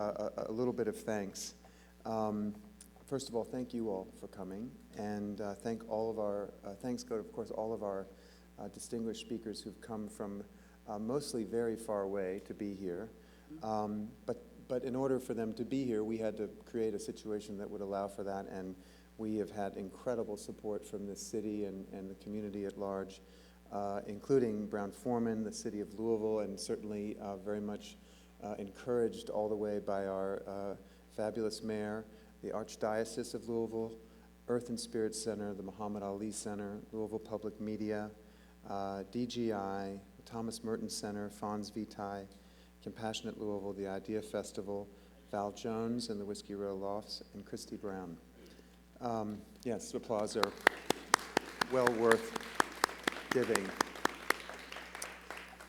a little bit of thanks. First of all, thank you all for coming, and thanks go to, of course, all of our distinguished speakers who've come from mostly very far away to be here. But in order for them to be here, we had to create a situation that would allow for that, and we have had incredible support from the city and the community at large, including Brown-Forman, the city of Louisville, and certainly very much encouraged all the way by our fabulous mayor, the Archdiese of Louisville, Earth and Spirit Center, the Muhamad Ali Center, Louisville Public Media, DGI, the Thomas Merton Center, Fons Vitae, Compassionate Louisville, the Idea Festival, Val Jones and the Whiskey Row Lofts, and Christy Brown. Yes, applause are well worth giving.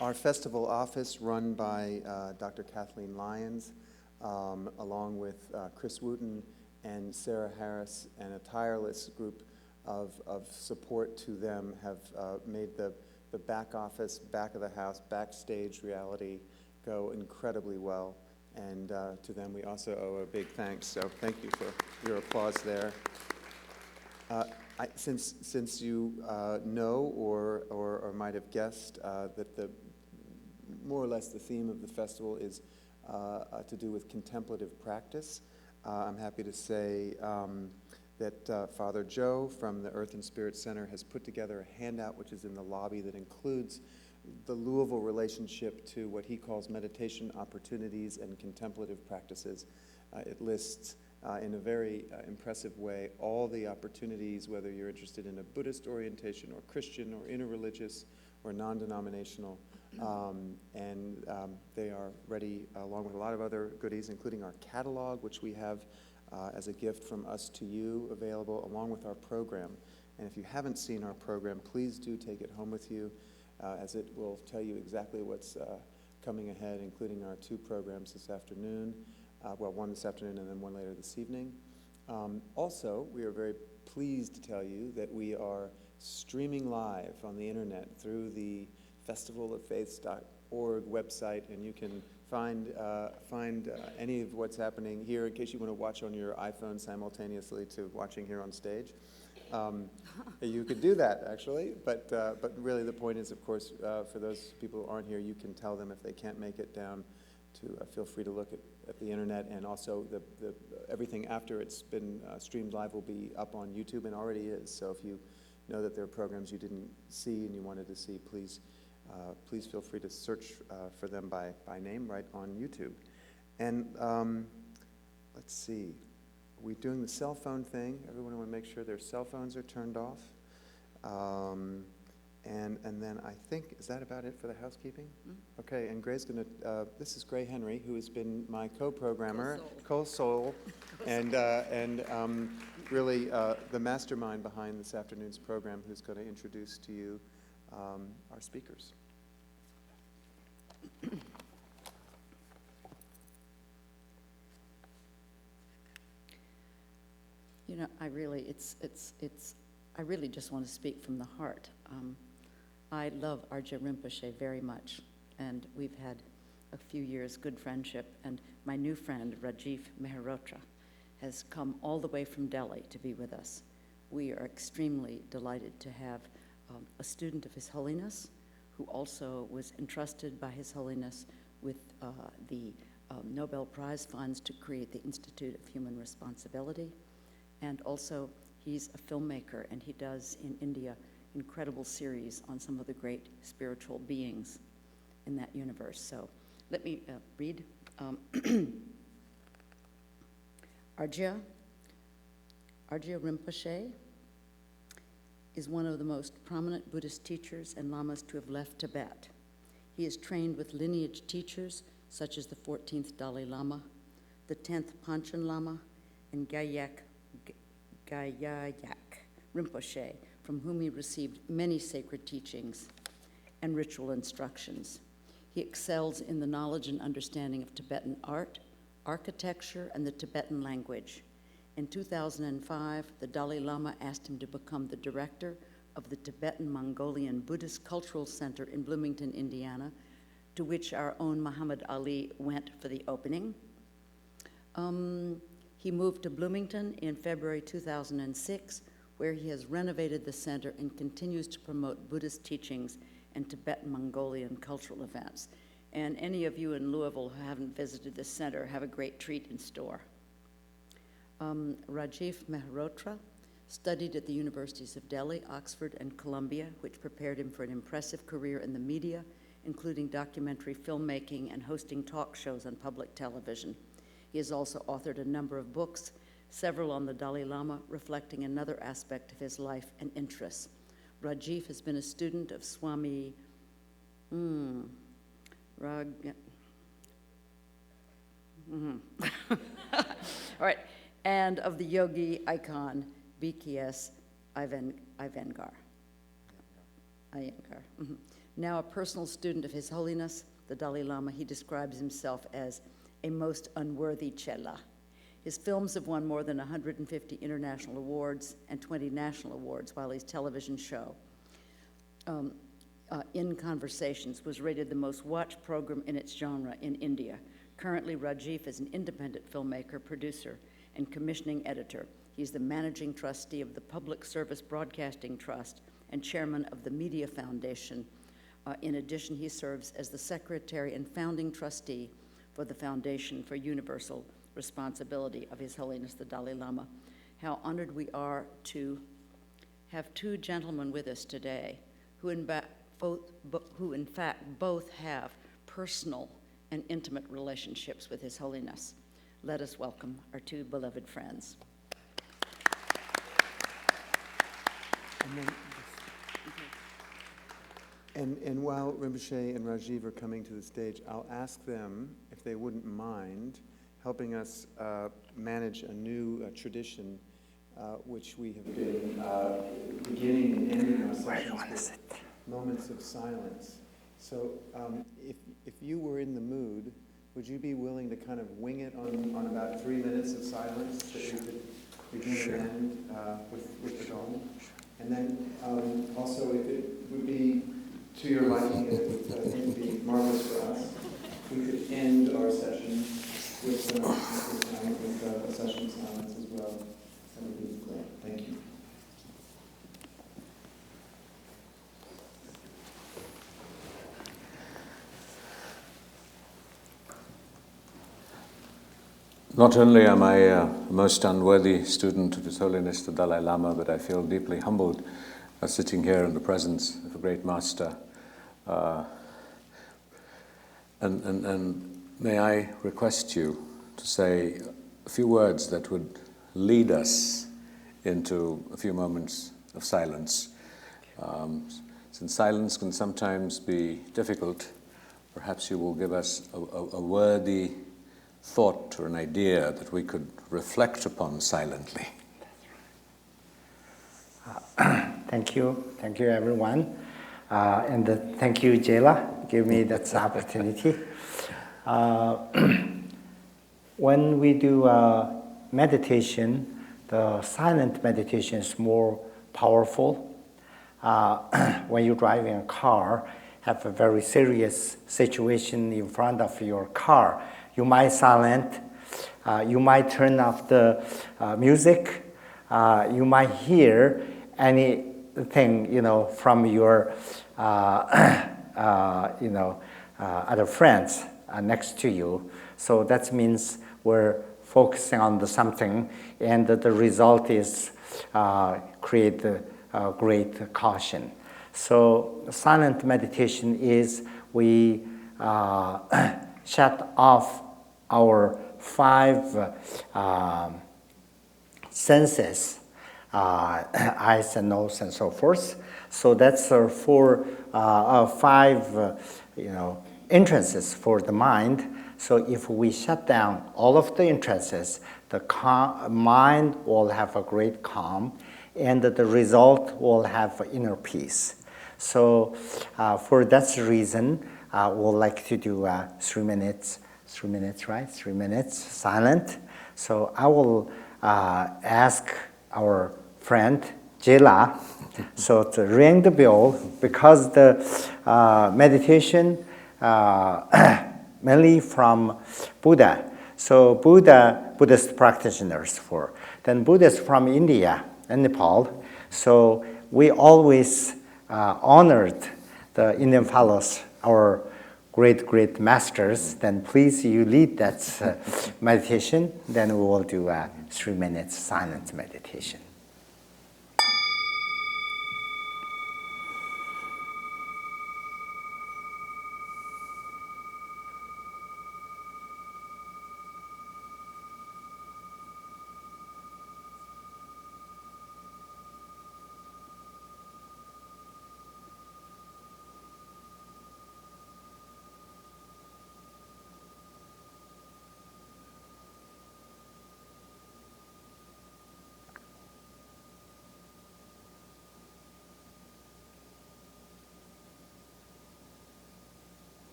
Our festival office, run by Dr. Kathleen Lyons, along with Chris Wooten and Sarah Harris, and a tireless group of support to them, have made the back office, back of the house, backstage reality go incredibly well. And to them we also owe a big thanks, so thank you for your applause there. Since you know or might have guessed that more or less the theme of the festival is to do with contemplative practice, I'm happy to say that Father Joe from the Earth and Spirit Center has put together a handout which is in the lobby that includes the Louisville relationship to what he calls meditation opportunities and contemplative practices. It lists in a very impressive way all the opportunities, whether you're interested in a Buddhist orientation or Christian or interreligious or non-denominational, and they are ready along with a lot of other goodies, including our catalog, which we have as a gift from us to you, available along with our program. And if you haven't seen our program, please do take it home with you, as it will tell you exactly what's coming ahead, including our 2 programs this afternoon, well, one this afternoon and then one later this evening. Also, we are very pleased to tell you that we are streaming live on the internet through the festivaloffaiths.org website, and you can find any of what's happening here in case you want to watch on your iPhone simultaneously to watching here on stage. You could do that, actually, but really the point is, of course, for those people who aren't here, you can tell them if they can't make it down to feel free to look at the internet, and also everything after it's been streamed live will be up on YouTube, and already is. So if you know that there are programs you didn't see and you wanted to see, please feel free to search for them by name right on YouTube. And let's see. Are we doing the cell phone thing? Everyone want to make sure their cell phones are turned off. And then I think, is that about it for the housekeeping? Mm-hmm. Okay, and Gray's going to, this is Gray Henry, who has been my co-programmer, co-soul, and really the mastermind behind this afternoon's program, who's going to introduce to you our speakers. You know, I really just want to speak from the heart. I love Arjia Rinpoche very much, and we've had a few years good friendship, and my new friend, Rajiv Mehrotra, has come all the way from Delhi to be with us. We are extremely delighted to have a student of His Holiness, who also was entrusted by His Holiness with the Nobel Prize funds to create the Institute of Human Responsibility. And also, he's a filmmaker, and he does in India incredible series on some of the great spiritual beings in that universe. So let me read. Arjia Rinpoche is one of the most prominent Buddhist teachers and lamas to have left Tibet. He is trained with lineage teachers such as the 14th Dalai Lama, the 10th Panchen Lama, and Gyayak Rinpoche, from whom he received many sacred teachings and ritual instructions. He excels in the knowledge and understanding of Tibetan art, architecture, and the Tibetan language. In 2005, the Dalai Lama asked him to become the director of the Tibetan-Mongolian Buddhist Cultural Center in Bloomington, Indiana, to which our own Muhamad Ali went for the opening. He moved to Bloomington in February 2006, where he has renovated the center and continues to promote Buddhist teachings and Tibetan-Mongolian cultural events. And any of you in Louisville who haven't visited this center have a great treat in store. Rajiv Mehrotra studied at the universities of Delhi, Oxford, and Columbia, which prepared him for an impressive career in the media, including documentary filmmaking and hosting talk shows on public television. He has also authored a number of books, several on the Dalai Lama, reflecting another aspect of his life and interests. Rajiv has been a student of Swami All right, and of the yogi icon BKS Iyengar. Now a personal student of His Holiness, the Dalai Lama, he describes himself as a most unworthy chela. His films have won more than 150 international awards and 20 national awards, while his television show, In Conversations, was rated the most watched program in its genre in India. Currently, Rajiv is an independent filmmaker, producer, and commissioning editor. He's the managing trustee of the Public Service Broadcasting Trust and chairman of the Media Foundation. In addition, he serves as the secretary and founding trustee for the Foundation for Universal Responsibility of His Holiness the Dalai Lama. How honored we are to have two gentlemen with us today who in fact both have personal and intimate relationships with His Holiness. Let us welcome our two beloved friends. And while Rinpoche and Rajiv are coming to the stage, I'll ask them if they wouldn't mind helping us manage a new tradition which we have been beginning and ending our sessions with moments of silence. So if you were in the mood, would you be willing to kind of wing it on about 3 minutes of silence that we could begin and end with the Gomang? And then also, if it would be to your liking, it would, I think, be marvelous for us. We could end our session with a session of silence as well. That would be great. Thank you. Not only am I a most unworthy student of His Holiness the Dalai Lama, but I feel deeply humbled sitting here in the presence of a great master. And may I request you to say a few words that would lead us into a few moments of silence. Since silence can sometimes be difficult, perhaps you will give us a worthy thought or an idea that we could reflect upon silently. Thank you everyone, and thank you, Jela, give me that opportunity. When we do meditation, the silent meditation is more powerful. When you're driving a car, have a very serious situation in front of your car, you might silent, you might turn off the music, you might hear anything, from your, other friends next to you. So that means we're focusing on something, and the result is create great caution. So silent meditation is we shut off our 5 senses, eyes and nose and so forth. So that's 5 entrances for the mind. So if we shut down all of the entrances, the mind will have a great calm, and the result will have inner peace. So for that reason, we'll like to do 3 minutes, right? 3 minutes silent. So I will ask our friend Jela so to ring the bell, because the meditation mainly from Buddha. So Buddhist practitioners for. Then Buddhists from India and Nepal. So we always honored the Indian fellows, our great masters. Then please you lead that meditation. Then we will do a 3 minutes silent meditation.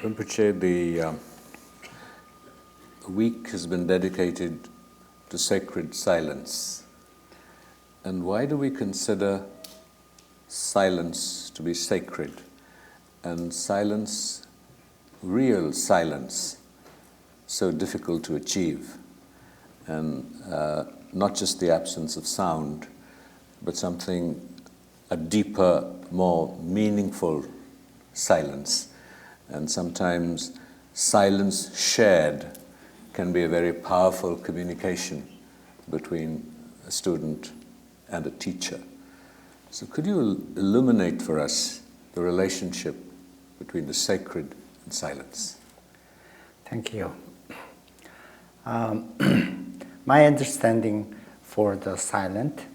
Rinpoche, the week has been dedicated to sacred silence. And why do we consider silence to be sacred? And silence, real silence, so difficult to achieve? And not just the absence of sound, but something, a deeper, more meaningful silence. And sometimes silence shared can be a very powerful communication between a student and a teacher. So could you illuminate for us the relationship between the sacred and silence? Thank you. My understanding for the silent,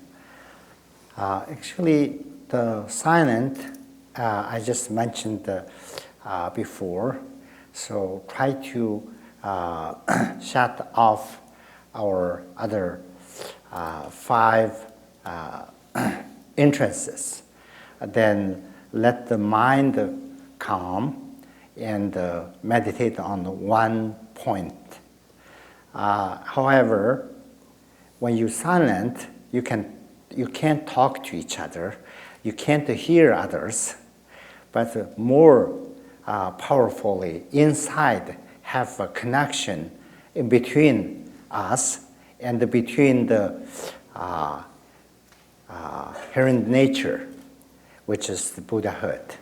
actually the silent, I just mentioned before, so try to shut off our other 5 entrances. Then let the mind calm and meditate on one point. However, when you're silent, you can't talk to each other, you can't hear others, but more powerfully inside have a connection in between us and between the inherent nature, which is the Buddhahood.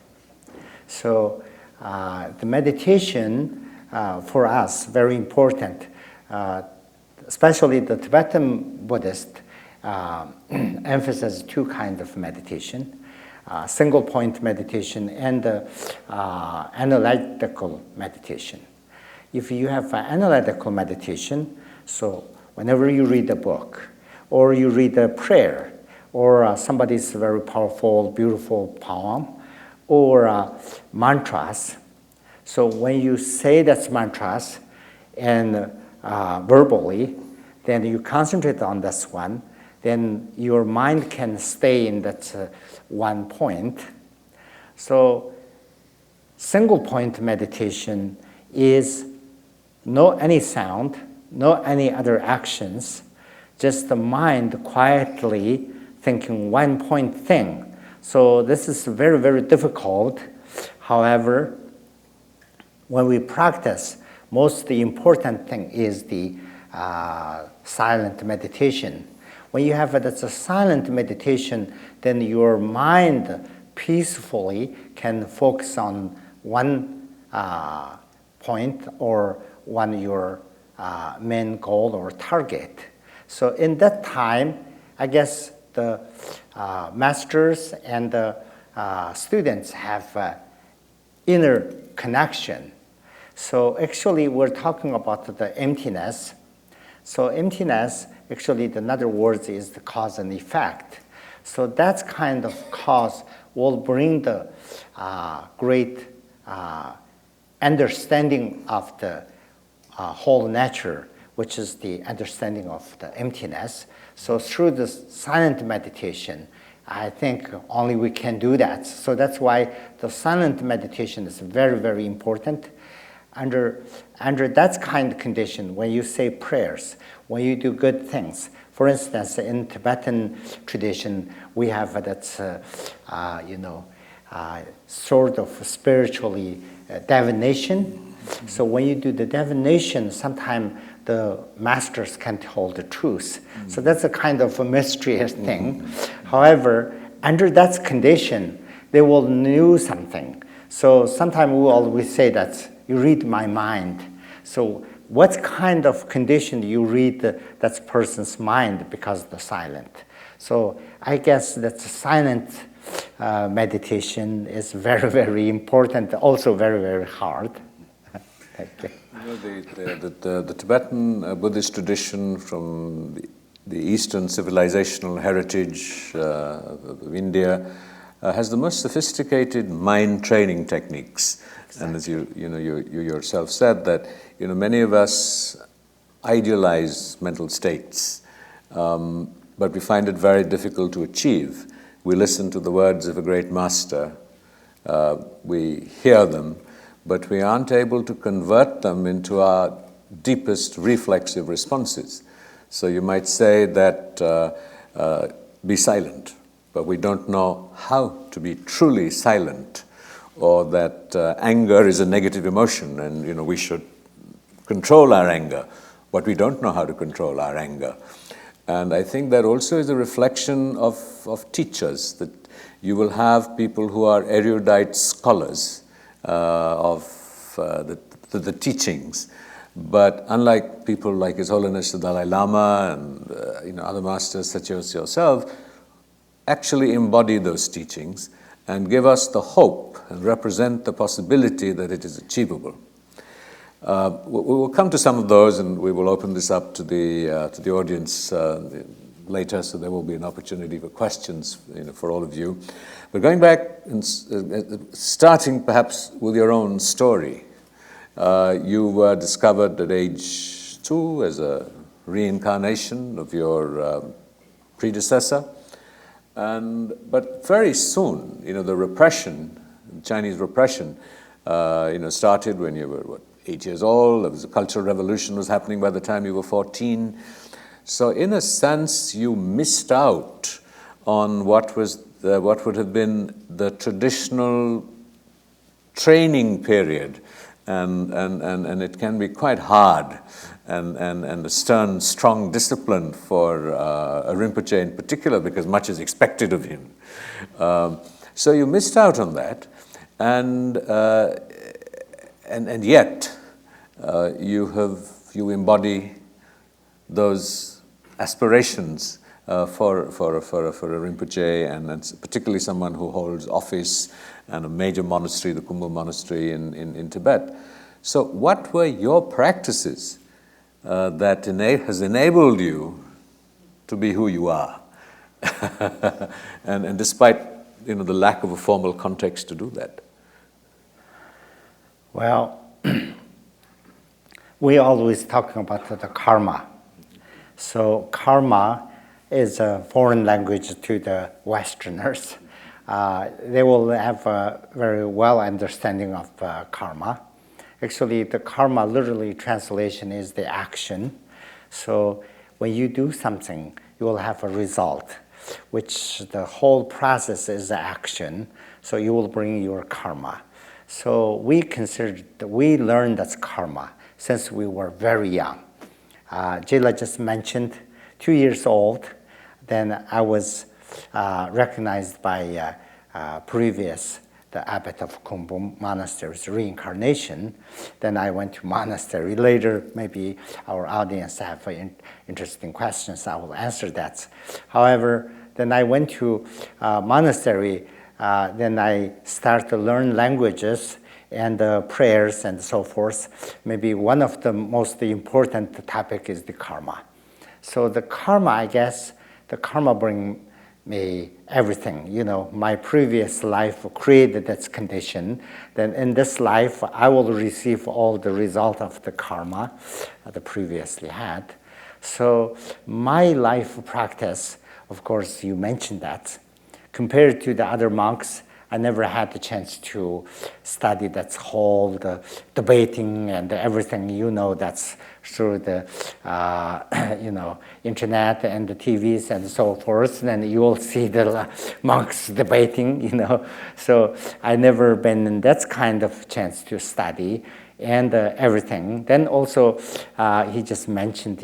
So the meditation for us very important, especially the Tibetan Buddhist emphasizes two kinds of meditation. Single point meditation and analytical meditation. If you have an analytical meditation, so whenever you read a book, or you read a prayer, or somebody's very powerful, beautiful poem, or mantras, so when you say that mantras and verbally, then you concentrate on this one, then your mind can stay in that one point. So single point meditation is no any sound, no any other actions, just the mind quietly thinking one point thing. So this is very, very difficult. However, when we practice, most important thing is the silent meditation. When you have a silent meditation, then your mind peacefully can focus on one point or one your main goal or target. So in that time, I guess the masters and the students have inner connection. So actually we're talking about the emptiness. So emptiness, actually another word is the cause and effect. So that kind of cause will bring the great understanding of the whole nature, which is the understanding of the emptiness. So through this silent meditation, I think only we can do that. So that's why the silent meditation is very, very important. Under that kind of condition, when you say prayers, when you do good things, for instance, in Tibetan tradition, we have that, sort of spiritually divination. So when you do the divination, sometimes the masters can't hold the truth. So that's a kind of a mysterious thing. However, under that condition, they will know something. So sometimes we always say that you read my mind. So what kind of condition you read that person's mind because of the silent? So I guess that silent meditation is very, very important, also very, very hard. Thank you. The Tibetan Buddhist tradition from the Eastern civilizational heritage of India has the most sophisticated mind training techniques. Exactly. And as you yourself said that many of us idealize mental states, but we find it very difficult to achieve. We listen to the words of a great master, we hear them, but we aren't able to convert them into our deepest reflexive responses. So you might say that be silent, but we don't know how to be truly silent, or that anger is a negative emotion and we should control our anger, but we don't know how to control our anger. And I think that also is a reflection of teachers, that you will have people who are erudite scholars of the teachings, but unlike people like His Holiness the Dalai Lama and other masters such as yourself, actually embody those teachings and give us the hope and represent the possibility that it is achievable. We will come to some of those, and we will open this up to the audience later, so there will be an opportunity for questions for all of you. But going back and starting perhaps with your own story, you were discovered at age 2 as a reincarnation of your predecessor, but very soon, the repression, Chinese repression, started when you were, 8 years old. There was a cultural revolution was happening by the time you were 14. So in a sense, you missed out on what would have been the traditional training period, and it can be quite hard and a stern, strong discipline for a Rinpoche in particular, because much is expected of him. So you missed out on that, and yet you embody those aspirations for a Rinpoche, and particularly someone who holds office and a major monastery, the Kumbh Monastery in Tibet. So what were your practices that has enabled you to be who you are? and despite the lack of a formal context to do that. Well, we always talk about the karma. So karma is a foreign language to the Westerners. They will have a very well understanding of karma. Actually, the karma literally translation is the action. So when you do something, you will have a result, which the whole process is action. So you will bring your karma. So we learned that's karma since we were very young. Jayla just mentioned 2 years old, then I was recognized by the abbot of Kumbh Monastery's reincarnation. Then I went to monastery. Later, maybe our audience have interesting questions. I will answer that. However, then I went to monastery. Then I started to learn languages and prayers and so forth. Maybe one of the most important topic is the karma. So the karma, I guess, the karma bring me everything. My previous life created that condition. Then in this life, I will receive all the result of the karma that previously had. So my life practice, of course, you mentioned that. Compared to the other monks, I never had the chance to study that's whole, the debating and everything, that's through the, internet and the TVs and so forth. Then you will see the monks debating, So I never been in that kind of chance to study and everything. Then also, he just mentioned,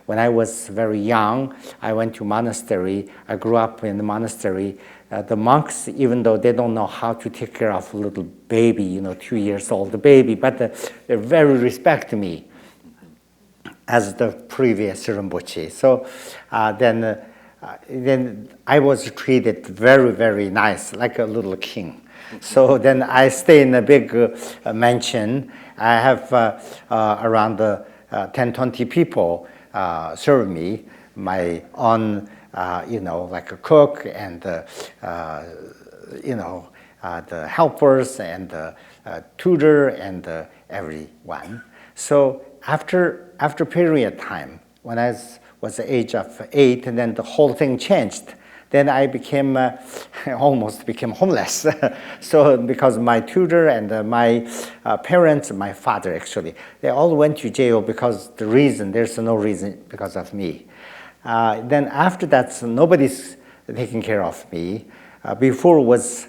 when I was very young, I went to monastery. I grew up in the monastery. The monks, even though they don't know how to take care of a little baby, 2 years old baby, but they very respect me as the previous Rinpoche. So then I was treated very, very nice, like a little king. So then I stay in a big mansion. I have around 10, 20 people serve me, my own, like a cook and, the helpers and the tutor and everyone. So after period of time, when I was the age of 8, and then the whole thing changed. Then I almost became homeless. So because my tutor and my parents, my father actually, they all went to jail because there's no reason because of me. Then after that, so nobody's taking care of me. Before was,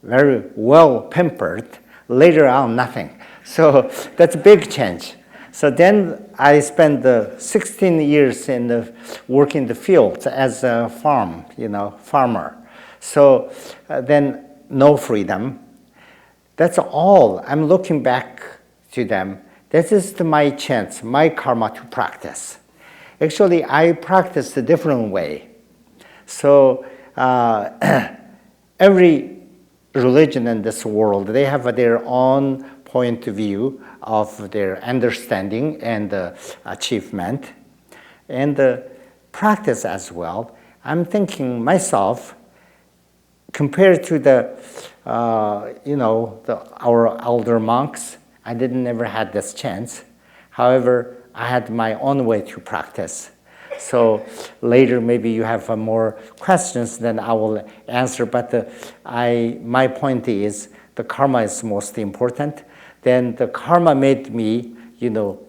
very well pampered. Later on, nothing. So that's a big change. So then I spent 16 years working in the field as a farmer. So then no freedom. That's all. I'm looking back to them. This is my chance, my karma to practice. Actually, I practice a different way. So every religion in this world, they have their own point of view of their understanding and achievement and practice as well. I'm thinking myself, compared to our elder monks, I never had this chance. However, I had my own way to practice. So later, maybe you have more questions, then I will answer. But my point is the karma is most important. Then the karma made me,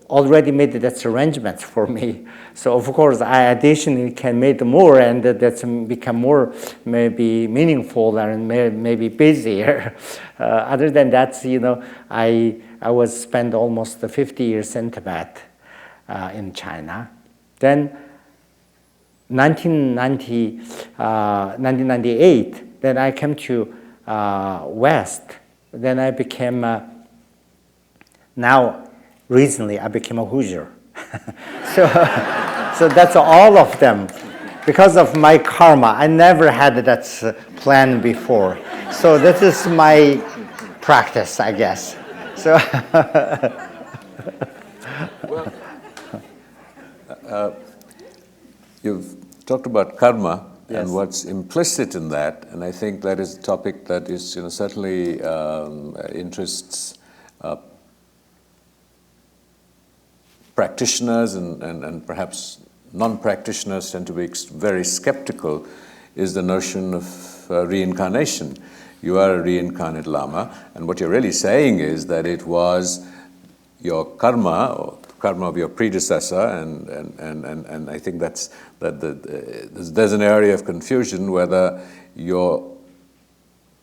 already made that arrangements for me. So of course, I additionally can make more, and that's become more maybe meaningful and maybe busier. Other than that, I was spent almost 50 years in Tibet, in China. Then 1998, then I came to West. Then I became, recently I became a Hoosier. So that's all of them. Because of my karma, I never had that plan before. So this is my practice, I guess. So you've talked about karma. Yes. And what's implicit in that, and I think that is a topic that is, certainly interests practitioners and perhaps non-practitioners tend to be very skeptical, is the notion of reincarnation. You are a reincarnate Lama, and what you're really saying is that it was your karma, or karma of your predecessor, and I think there's an area of confusion whether you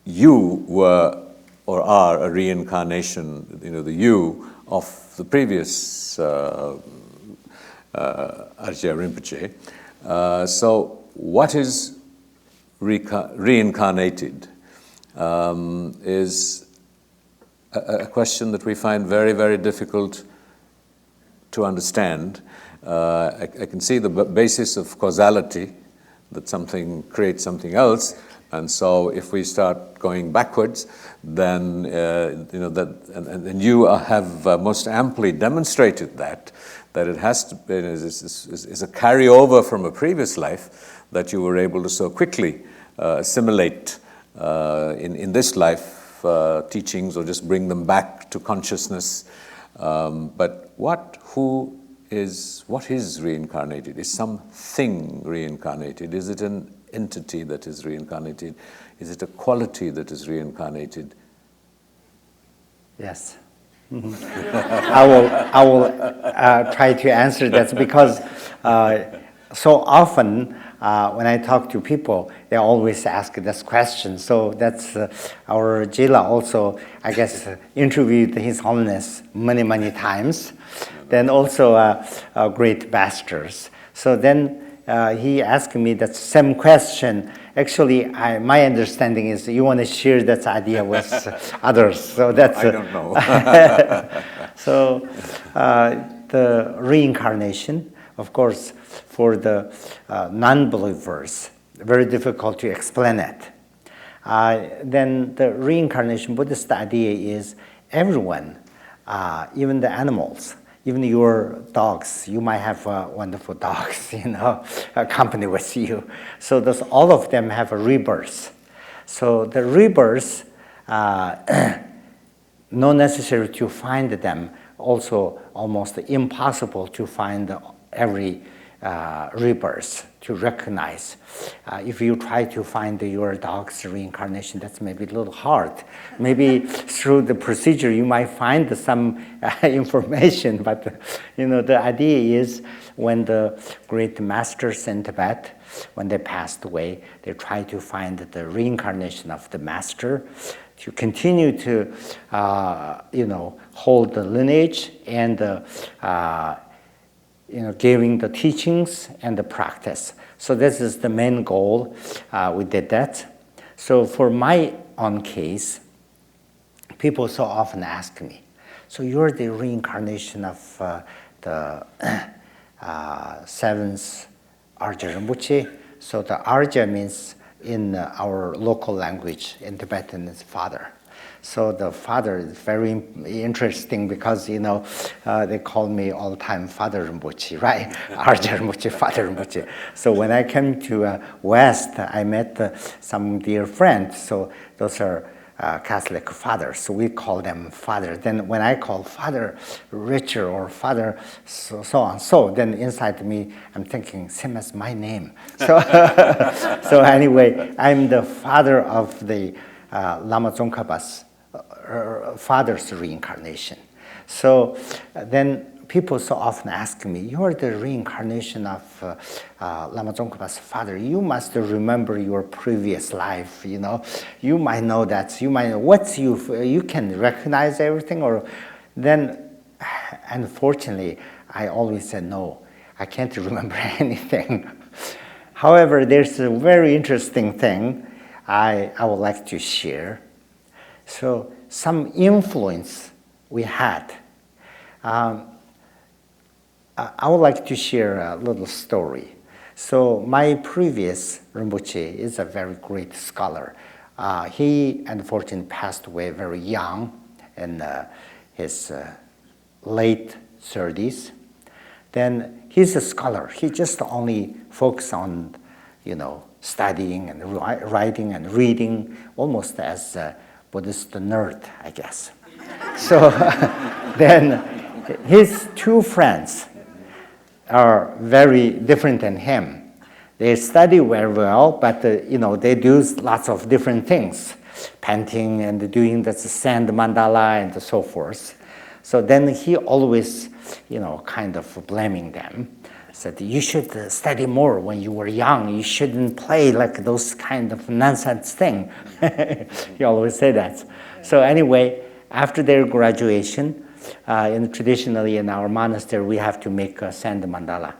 were or are a reincarnation, the you of the previous Arjia Rinpoche. So what is reincarnated is a question that we find very, very difficult to understand. I can see the basis of causality, that something creates something else, and so if we start going backwards, then and you have most amply demonstrated that it has to be is a carryover from a previous life that you were able to so quickly assimilate in this life teachings, or just bring them back to consciousness. But what is reincarnated? Is something reincarnated? Is it an entity that is reincarnated? Is it a quality that is reincarnated? Yes. I will try to answer that, because so often when I talk to people, they always ask this question. So that's our Jila also, I guess, interviewed His Holiness many, many times. Then also great masters. So then he asked me that same question. Actually, my understanding is you want to share that idea with others. So that's I don't know. So the reincarnation, of course, for the non-believers, very difficult to explain it. Then the reincarnation Buddhist idea is everyone, even the animals, even your dogs, you might have wonderful dogs, accompany with you. So all of them have a rebirth. So the rebirth, not necessary to find them, also almost impossible to find every rebirth to recognize. If you try to find your dog's reincarnation, that's maybe a little hard. Maybe through the procedure you might find some information, but the idea is when the great masters in Tibet, when they passed away, they try to find the reincarnation of the master to continue to hold the lineage and giving the teachings and the practice. So this is the main goal. We did that. So for my own case, people so often ask me, so you're the reincarnation of the seventh Arjia Rinpoche. So the Arjia means in our local language, in Tibetan, is father. So the father is very interesting because, they call me all the time Father Rinpoche, right? Arjia Rinpoche, Father Rinpoche. So when I came to West, I met some dear friends. So those are Catholic fathers. So we call them father. Then when I call Father Richard or Father so on, then inside me, I'm thinking, same as my name. So, so anyway, I'm the father of the Lama Tsongkhapa's father's reincarnation. So then people so often ask me, you're the reincarnation of Lama Tsongkhapa's father. You must remember your previous life, you know. You might know that. You might know you can recognize everything, or then, unfortunately, I always said, no, I can't remember anything. However, there's a very interesting thing I would like to share. So some influence we had. I would like to share a little story. So my previous Rinpoche is a very great scholar. He unfortunately passed away very young in his late 30s. Then he's a scholar. He just only focused on, studying and writing and reading, almost as a Buddhist nerd, I guess. So then his two friends are very different than him. They study very well, but they do lots of different things, painting and doing the sand mandala and so forth. So then he always, kind of blaming them. Said, you should study more when you were young. You shouldn't play like those kind of nonsense thing. He always say that. So anyway, after their graduation, traditionally in our monastery, we have to make a sand mandala.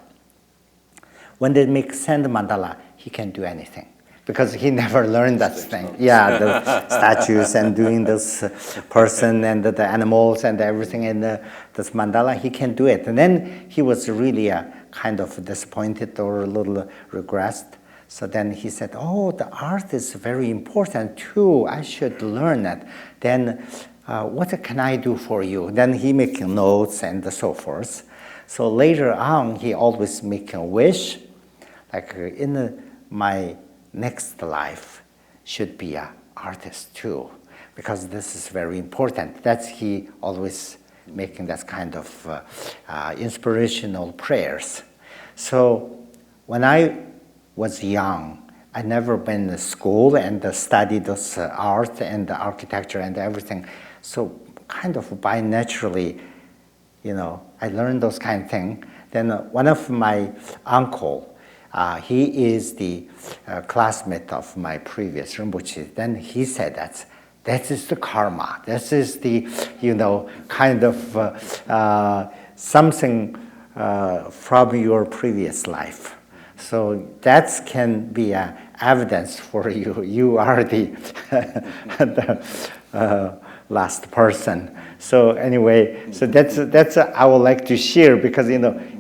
When they make sand mandala, he can do anything because he never learned that thing. Yeah, the statues and doing this person and the animals and everything in this mandala, he can do it. And then he was really kind of disappointed or a little regressed. So then he said, oh, the art is very important too. I should learn it. Then what can I do for you? Then he making notes and so forth. So later on, he always make a wish, like in my next life should be an artist too, because this is very important. That's he always making that kind of inspirational prayers. So when I was young, I never been to school and studied this art and architecture and everything. So kind of by naturally, I learned those kind of things. Then one of my uncle, he is the classmate of my previous Rinpoche. Then he said that is the karma. This is the, kind of something from your previous life. So that can be evidence for you. You are the last person. So anyway, so that's I would like to share because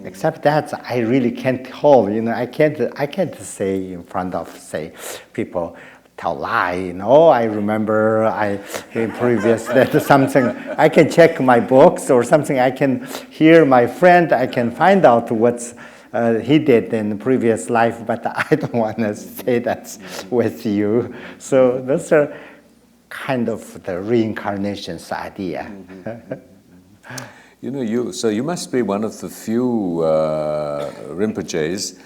except that I really can't hold. I can't say in front of people tell lie. I remember in previous that something I can check my books or something. I can hear my friend. I can find out what's he did in the previous life, but I don't want to say that with you. So those are kind of the reincarnation's idea. So you must be one of the few Rinpoches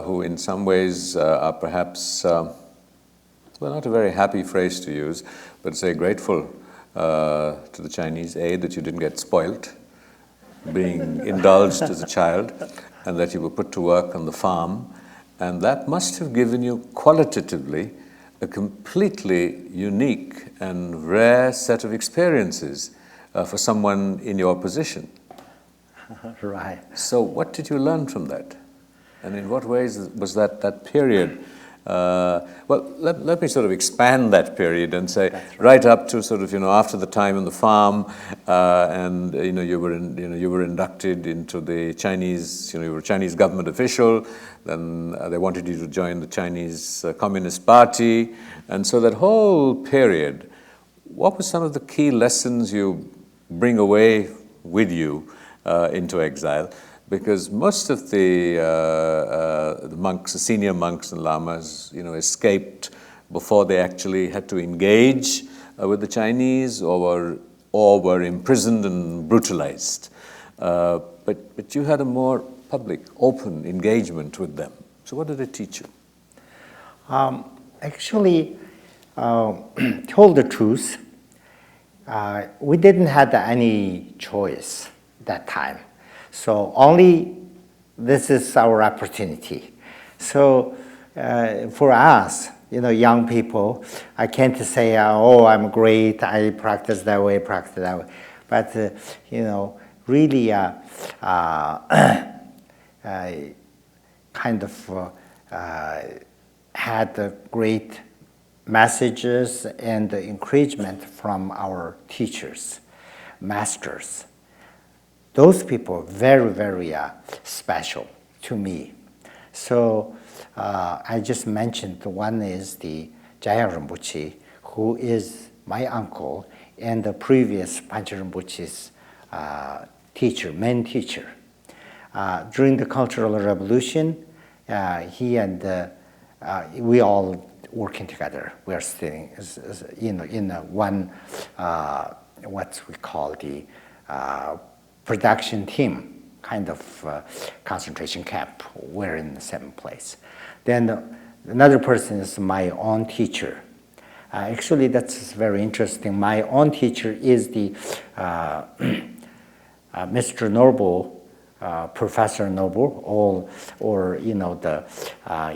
who in some ways are perhaps, not a very happy phrase to use, but say grateful to the Chinese, that you didn't get spoilt, being indulged as a child, and that you were put to work on the farm. And that must have given you qualitatively a completely unique and rare set of experiences for someone in your position. Right. So what did you learn from that? And in what ways was that period? Let me sort of expand that period and say right up to sort of after the time on the farm, and you were inducted into the Chinese. You were a Chinese government official. Then they wanted you to join the Chinese Communist Party, and so that whole period. What were some of the key lessons you bring away with you into exile? Because most of the monks, the senior monks and lamas, escaped before they actually had to engage with the Chinese, or were imprisoned and brutalized. But you had a more public, open engagement with them. So what did it teach you? Actually, told the truth, we didn't have any choice that time. So only this is our opportunity. So for us, young people, I can't say, oh, I'm great, I practice that way, But, really kind of had great messages and encouragement from our teachers, masters. Those people very, very special to me. So I just mentioned one is the Arjia Rinpoche, who is my uncle and the previous Panchen Rinpoche's teacher, main teacher. During the Cultural Revolution, he and we all working together. We are staying in one, what we call the production team, kind of concentration camp. We're in the same place. Then another person is my own teacher. Actually, that's very interesting. My own teacher is the Mr. Noble, Professor Noble, or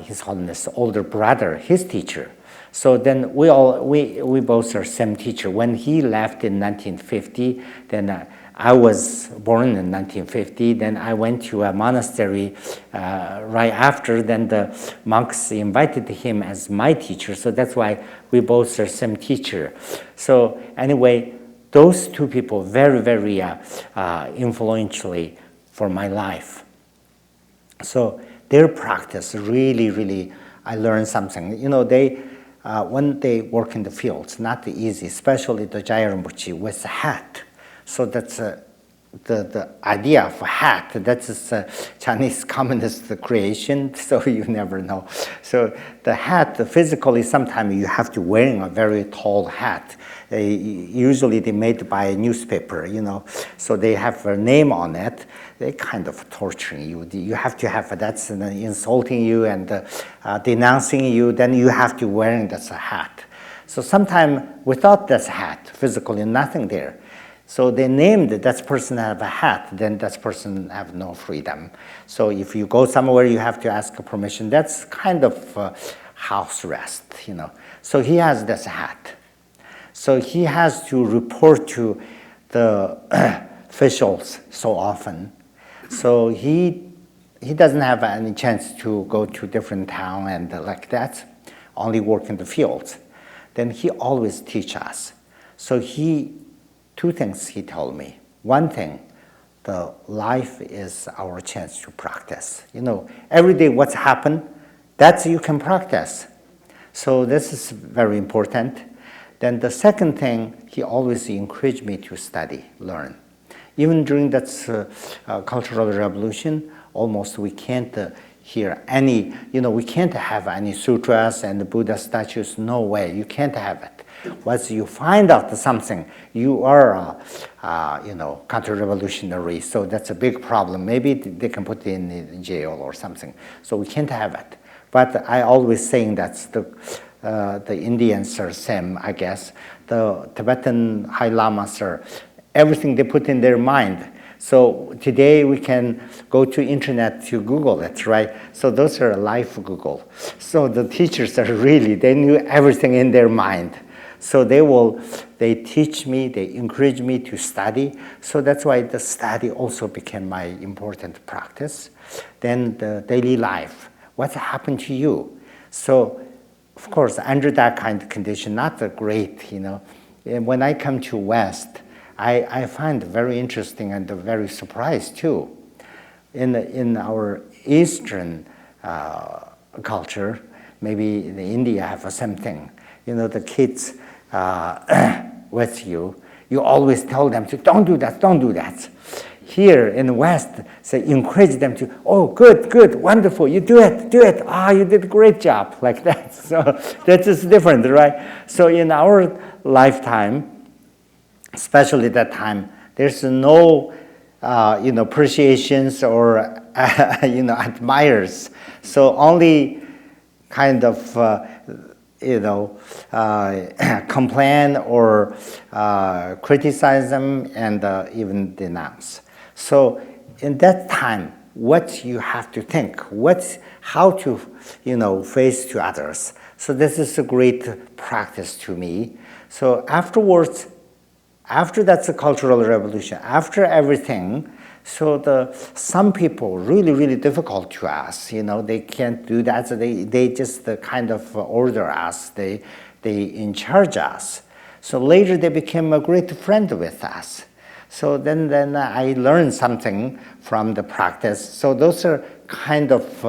His Holiness older brother, his teacher. So then we both are same teacher. When he left in 1950, then I was born in 1950. Then I went to a monastery right after. Then the monks invited him as my teacher. So that's why we both are same teacher. So anyway, those two people very, very influentially for my life. So their practice really, really, I learned something. They when they work in the fields, not easy, especially the Arjia Rinpoche with a hat. So that's the idea of a hat. That's a Chinese communist creation, so you never know. So the hat, physically, sometimes you have to wear a very tall hat. Usually they made by a newspaper, so they have a name on it. They kind of torturing you. You have to have that's insulting you and denouncing you. Then you have to wearing that hat. So sometimes without that hat, physically nothing there. So they named that person have a hat, then that person have no freedom. So if you go somewhere, you have to ask permission. That's kind of house arrest, So he has this hat. So he has to report to the officials so often. So he doesn't have any chance to go to different town and like that, only work in the fields. Then he always teach us. So two things he told me. One thing, the life is our chance to practice. Every day what's happened, that's you can practice. So this is very important. Then the second thing, he always encouraged me to study, learn. Even during that Cultural Revolution, almost we can't hear any, we can't have any sutras and Buddha statues, no way, you can't have it. Once you find out something, you are, counter-revolutionary, so that's a big problem. Maybe they can put you in jail or something, so we can't have it. But I always saying that's the Indians are same, I guess. The Tibetan High Lamas are, everything they put in their mind. So today we can go to internet to Google it, right? So those are live Google. So the teachers are really, they knew everything in their mind. So they teach me, they encourage me to study. So that's why the study also became my important practice. Then the daily life, what's happened to you? So of course, under that kind of condition, not great, And when I come to West, I find very interesting and very surprised too. In our Eastern culture, maybe in India have the same thing. The kids with you always tell them to don't do that, don't do that. Here in the West, say encourage them to, oh, good, wonderful, you do it. You did a great job, like that. So that is different, right? So in our lifetime, especially that time, there's no, appreciations or, admirers. So only kind of complain or criticize them and even denounce. So in that time, what you have to think, how to, face to others. So this is a great practice to me. So afterwards, after that's a cultural revolution, after everything, so some people really, really difficult to us. They can't do that. So they just kind of order us. They in charge us. So later they became a great friend with us. So then I learned something from the practice. So those are kind of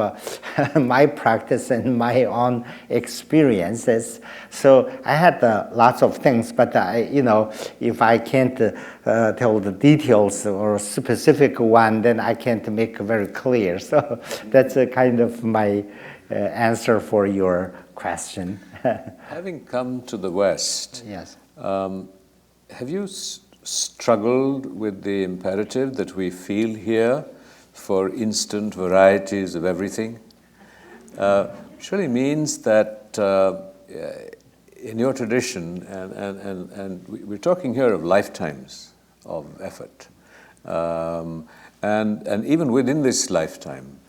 my practice and my own experiences. So I had lots of things, but if I can't tell the details or specific one, then I can't make very clear. So that's a kind of my answer for your question. Having come to the West, Yes. Have you struggled with the imperative that we feel here for instant varieties of everything? Which really means that in your tradition, and we're talking here of lifetimes of effort, and even within this lifetime,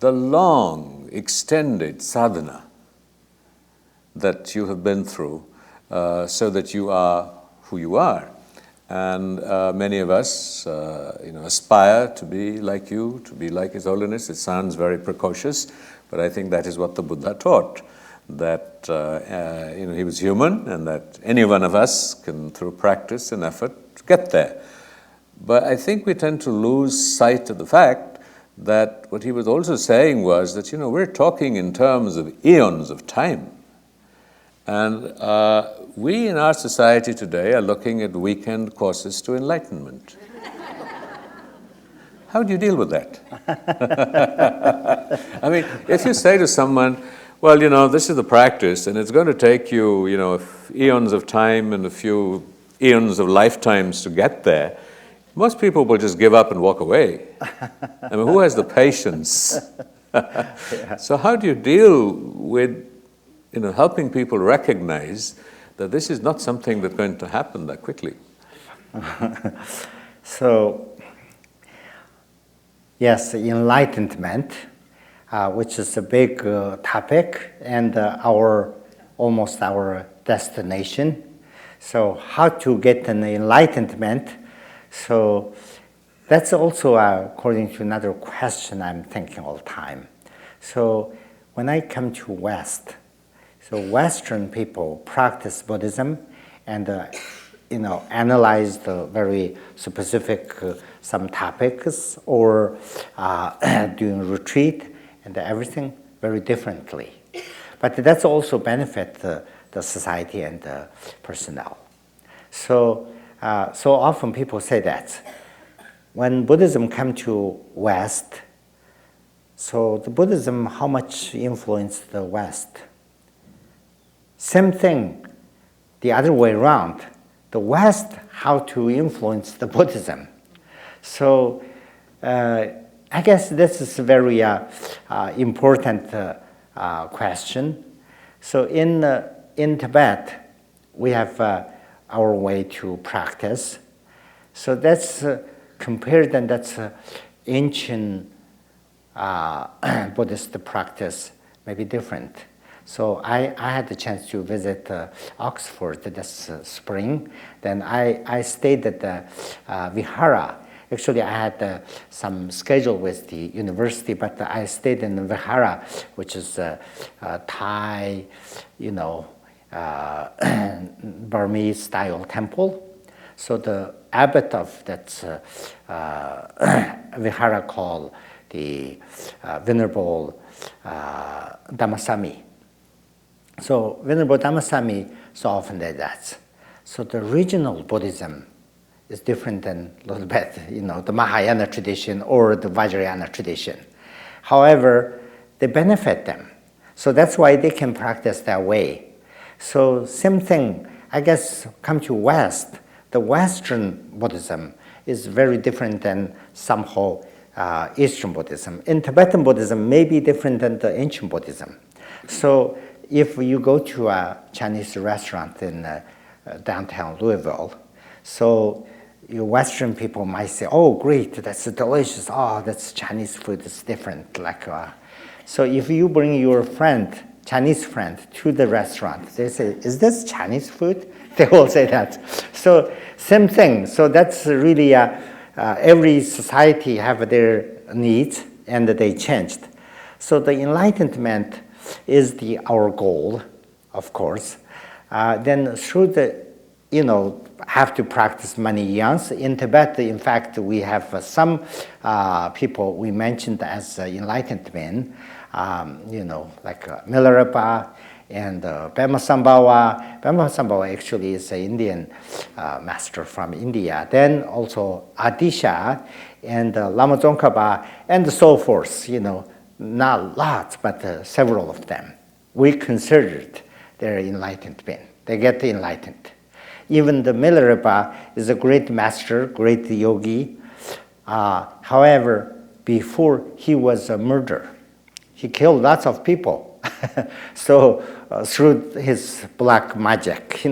the long, extended sadhana that you have been through so that you are who you are. And many of us, aspire to be like you, to be like His Holiness. It sounds very precocious, but I think that is what the Buddha taught, that he was human and that any one of us can, through practice and effort, get there. But I think we tend to lose sight of the fact that what he was also saying was that, we're talking in terms of eons of time. And we in our society today are looking at weekend courses to enlightenment. How do you deal with that? I mean, if you say to someone, well, this is the practice and it's going to take you, eons of time and a few eons of lifetimes to get there, most people will just give up and walk away. I mean, who has the patience? Yeah. So how do you deal with helping people recognize that this is not something that's going to happen that quickly? So, yes, enlightenment, which is a big topic and almost our destination. So how to get an enlightenment? So that's also according to another question I'm thinking all the time. So when I come to West, so Western people practice Buddhism and analyze the very specific some topics or doing retreat and everything very differently. But that's also benefit the society and the personnel. So often people say that when Buddhism come to West, so the Buddhism, how much influenced the West? Same thing, the other way around. The West, how to influence the Buddhism. So I guess this is a very important question. So in Tibet, we have our way to practice. So that's compared, and that's ancient Buddhist practice, maybe different. So I had the chance to visit Oxford this spring. Then I stayed at the Vihara. Actually, I had some schedule with the university, but I stayed in the Vihara, which is Thai, Burmese style temple. So the abbot of that Vihara called the Venerable Dhammasami. So Venerable Dhammasami so often did that. So the regional Buddhism is different than a little bit, the Mahayana tradition or the Vajrayana tradition. However, they benefit them. So that's why they can practice that way. So same thing, I guess, come to West, the Western Buddhism is very different than somehow Eastern Buddhism. In Tibetan Buddhism may be different than the ancient Buddhism. So if you go to a Chinese restaurant in downtown Louisville, so you Western people might say, "Oh, great, that's delicious. Oh, that's Chinese food. It's different." So if you bring your friend, Chinese friend, to the restaurant, they say, "Is this Chinese food?" They will say that. So same thing. So that's really every society have their needs, and they changed. So the enlightenment is our goal, of course. Then through the, have to practice many years. In Tibet, in fact, we have some people we mentioned as enlightened men, like Milarepa and Pema Sambhawa. Pema Sambhawa actually is an Indian master from India. Then also Adisha and Lama Tsongkhapa and so forth, not lots, but several of them. We considered they're enlightened men. They get enlightened. Even the Milarepa is a great master, great yogi. However, before he was a murderer, he killed lots of people. So through his black magic,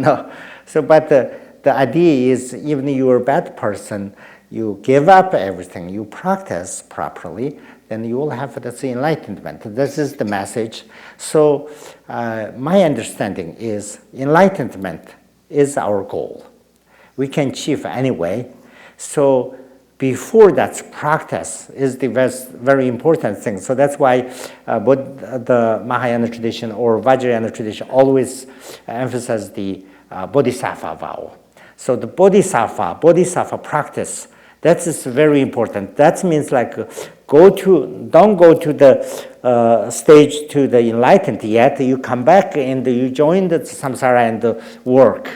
So, but the idea is, even you're a bad person, you give up everything, you practice properly, then you will have this enlightenment. This is the message. So my understanding is enlightenment is our goal. We can achieve anyway. So before that, practice is the very important thing. So that's why the Mahayana tradition or Vajrayana tradition always emphasize the bodhisattva vow. So the bodhisattva practice, that is very important. That means don't go to the stage to the enlightened yet. You come back and you join the samsara and work.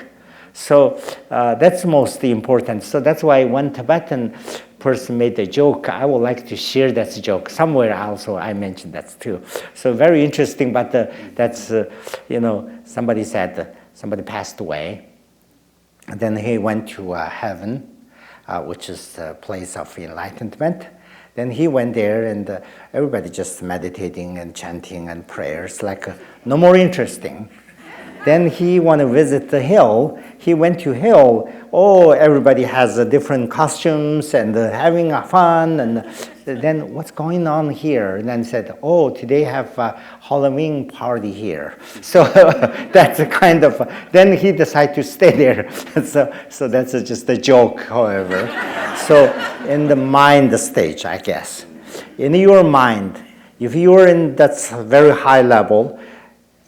So that's most important. So that's why one Tibetan person made a joke. I would like to share that joke. Somewhere also I mentioned that too. So very interesting, but that's, somebody said, somebody passed away. And then he went to heaven, which is the place of enlightenment. Then he went there and everybody just meditating and chanting and prayers, no more interesting. Then he want to visit the hill. He went to hill. Oh, everybody has different costumes and having fun. And then what's going on here? And then said, oh, today have a Halloween party here. So that's a kind of, then he decided to stay there. So that's just a joke, however. So in the mind stage, I guess. In your mind, if you're in that very high level,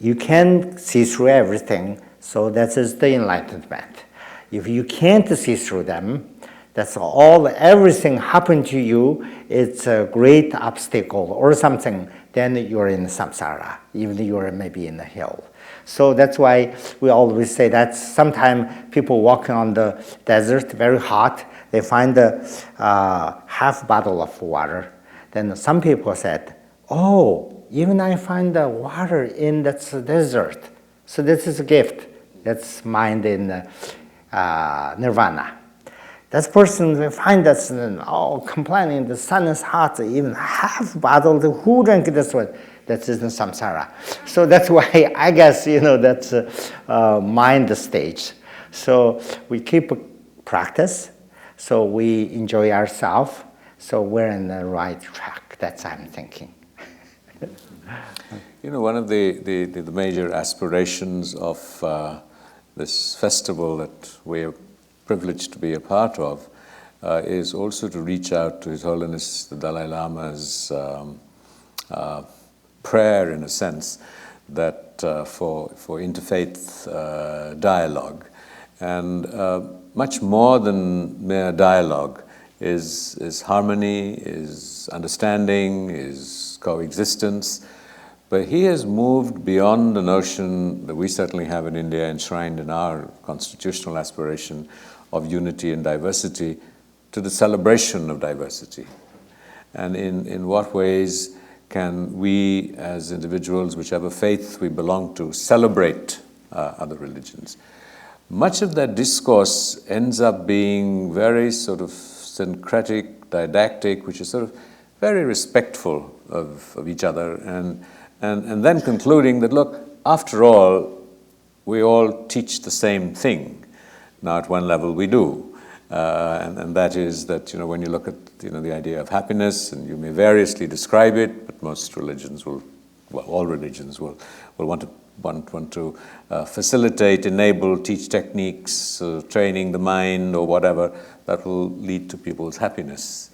you can see through everything, so that is the enlightenment. If you can't see through them, that's everything happened to you, it's a great obstacle or something, then you're in samsara, even if you're maybe in the hill. So that's why we always say that sometimes people walking on the desert, very hot, they find a half bottle of water. Then some people said, oh, even I find the water in that desert. So this is a gift. That's mind in nirvana. That person will find us complaining, the sun is hot, even half bottle, who drank this one? That is in samsara. So that's why I guess, that's mind stage. So we keep practice, so we enjoy ourselves, so we're in the right track. That's what I'm thinking. One of the major aspirations of this festival that we are privileged to be a part of is also to reach out to His Holiness the Dalai Lama's prayer, in a sense, that for interfaith dialogue. And much more than mere dialogue is harmony, is understanding, is coexistence. But he has moved beyond the notion that we certainly have in India, enshrined in our constitutional aspiration of unity and diversity, to the celebration of diversity. And in what ways can we, as individuals, whichever faith we belong to, celebrate other religions? Much of that discourse ends up being very sort of syncretic, didactic, which is sort of very respectful of each other, and then concluding that, look, after all, we all teach the same thing. Now, at one level, we do. And that is that, when you look at, the idea of happiness, and you may variously describe it, but most religions will, well, all religions will want to facilitate, enable, teach techniques, training the mind or whatever that will lead to people's happiness.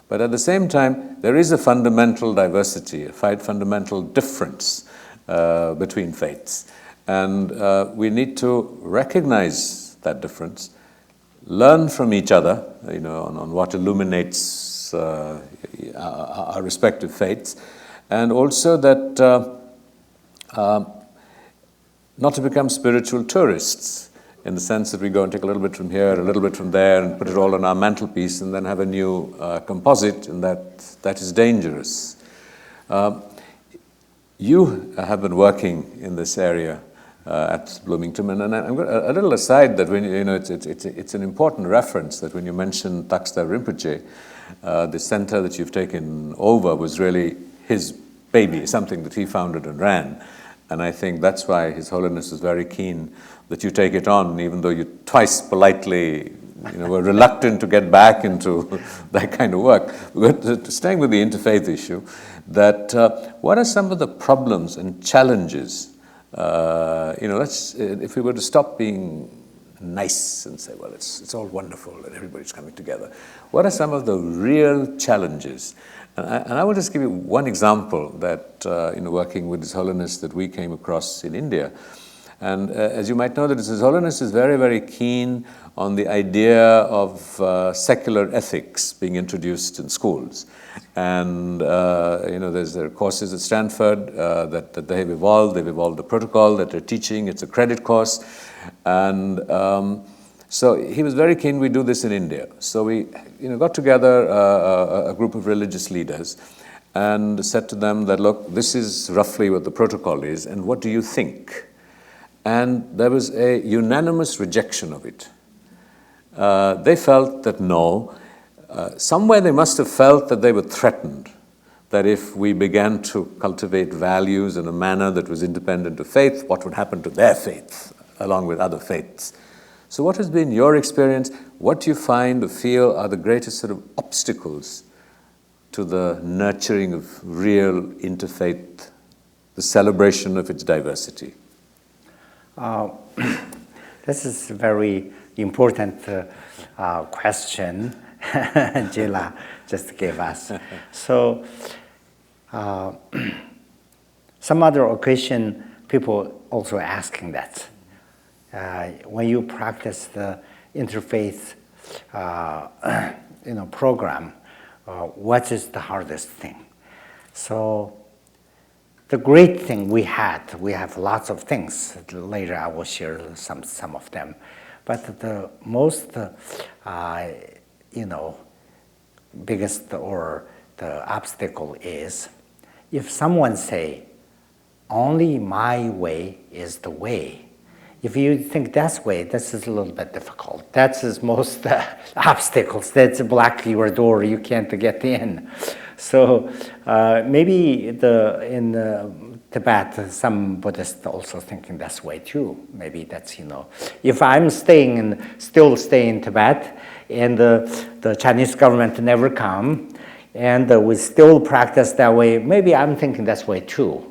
But at the same time, there is a fundamental diversity, a fundamental difference between faiths. And we need to recognize that difference, learn from each other, on what illuminates our respective faiths, and also that not to become spiritual tourists, in the sense that we go and take a little bit from here, a little bit from there, and put it all on our mantelpiece, and then have a new composite, and that is dangerous. You have been working in this area at Bloomington, and I'm going a little aside that when it's an important reference that when you mention Takstar Rinpoche, the center that you've taken over was really his baby, something that he founded and ran, and I think that's why His Holiness is very keen that you take it on, even though you twice politely were reluctant to get back into that kind of work. But staying with the interfaith issue, that what are some of the problems and challenges? If we were to stop being nice and say, well, it's all wonderful and everybody's coming together, what are some of the real challenges? And I will just give you one example that, working with His Holiness, that we came across in India. And as you might know, that His Holiness is very, very keen on the idea of secular ethics being introduced in schools. And, there are courses at Stanford that they have evolved. They've evolved the protocol that they're teaching. It's a credit course. And so he was very keen we do this in India. So we got together a group of religious leaders and said to them that, look, this is roughly what the protocol is, and what do you think? And there was a unanimous rejection of it. They felt that no. Somewhere they must have felt that they were threatened, that if we began to cultivate values in a manner that was independent of faith, what would happen to their faith along with other faiths? So what has been your experience? What do you find or feel are the greatest sort of obstacles to the nurturing of real interfaith, the celebration of its diversity? This is a very important question Jila just gave us. So some other occasion, people also asking that. When you practice the interfaith program, what is the hardest thing? So the great thing we have lots of things. Later I will share some of them. But the most, biggest or the obstacle is if someone say, only my way is the way. If you think that's way, this is a little bit difficult. That's the most obstacles. That's a black your door, you can't get in. So maybe in Tibet, some Buddhists also thinking that's way too. Maybe that's, if I'm still staying in Tibet, and the Chinese government never come, and we still practice that way, maybe I'm thinking that's way too.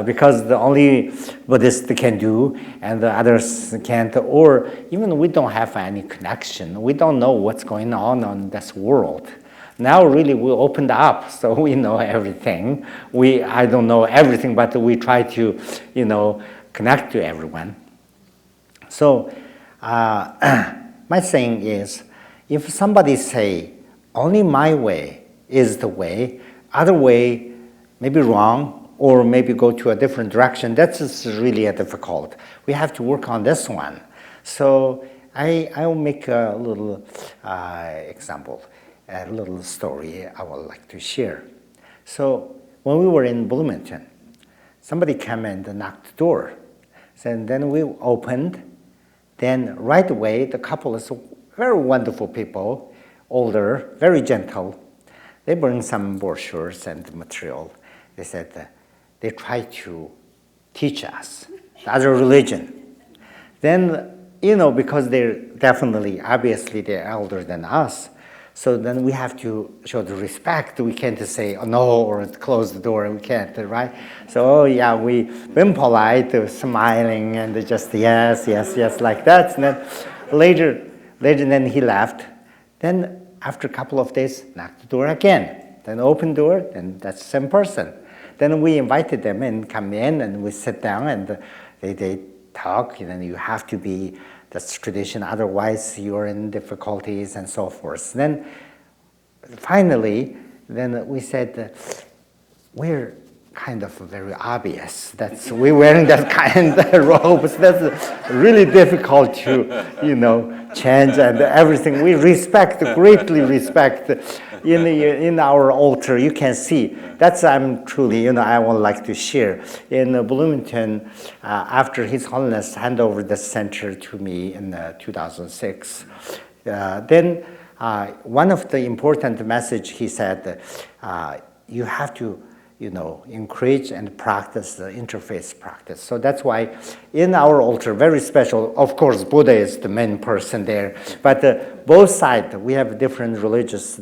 Because the only Buddhist can do and the others can't, or even we don't have any connection. We don't know what's going on this world. Now really we opened up, so we know everything. I don't know everything, but we try to, connect to everyone. So my saying is, if somebody say, only my way is the way, other way may be wrong, or maybe go to a different direction, that's really difficult. We have to work on this one. So I will make a little example, a little story I would like to share. So when we were in Bloomington, somebody came and knocked the door. And then we opened. Then right away, the couple is very wonderful people, older, very gentle. They bring some brochures and material. They said they try to teach us, the other religion. Then, because they're definitely, obviously, they're elder than us, so then we have to show the respect. We can't just say, oh, no, or close the door. We can't, right? So, we've been polite, smiling, and just yes, yes, yes, like that. And then later, then he left. Then after a couple of days, knocked the door again. Then open door, and that's the same person. Then we invited them and come in, and we sit down, and they talk. You have to be, that's tradition, otherwise you're in difficulties and so forth. Then finally, then we said, we're kind of very obvious. We're wearing that kind of robes. That's really difficult to, change and everything. We greatly respect. In our altar, you can see. That's I'm truly, I would like to share. In Bloomington, after His Holiness handed over the center to me in 2006, then one of the important message he said, you have to, encourage and practice the interfaith practice. So that's why in our altar, very special, of course, Buddha is the main person there, but both sides, we have different religious,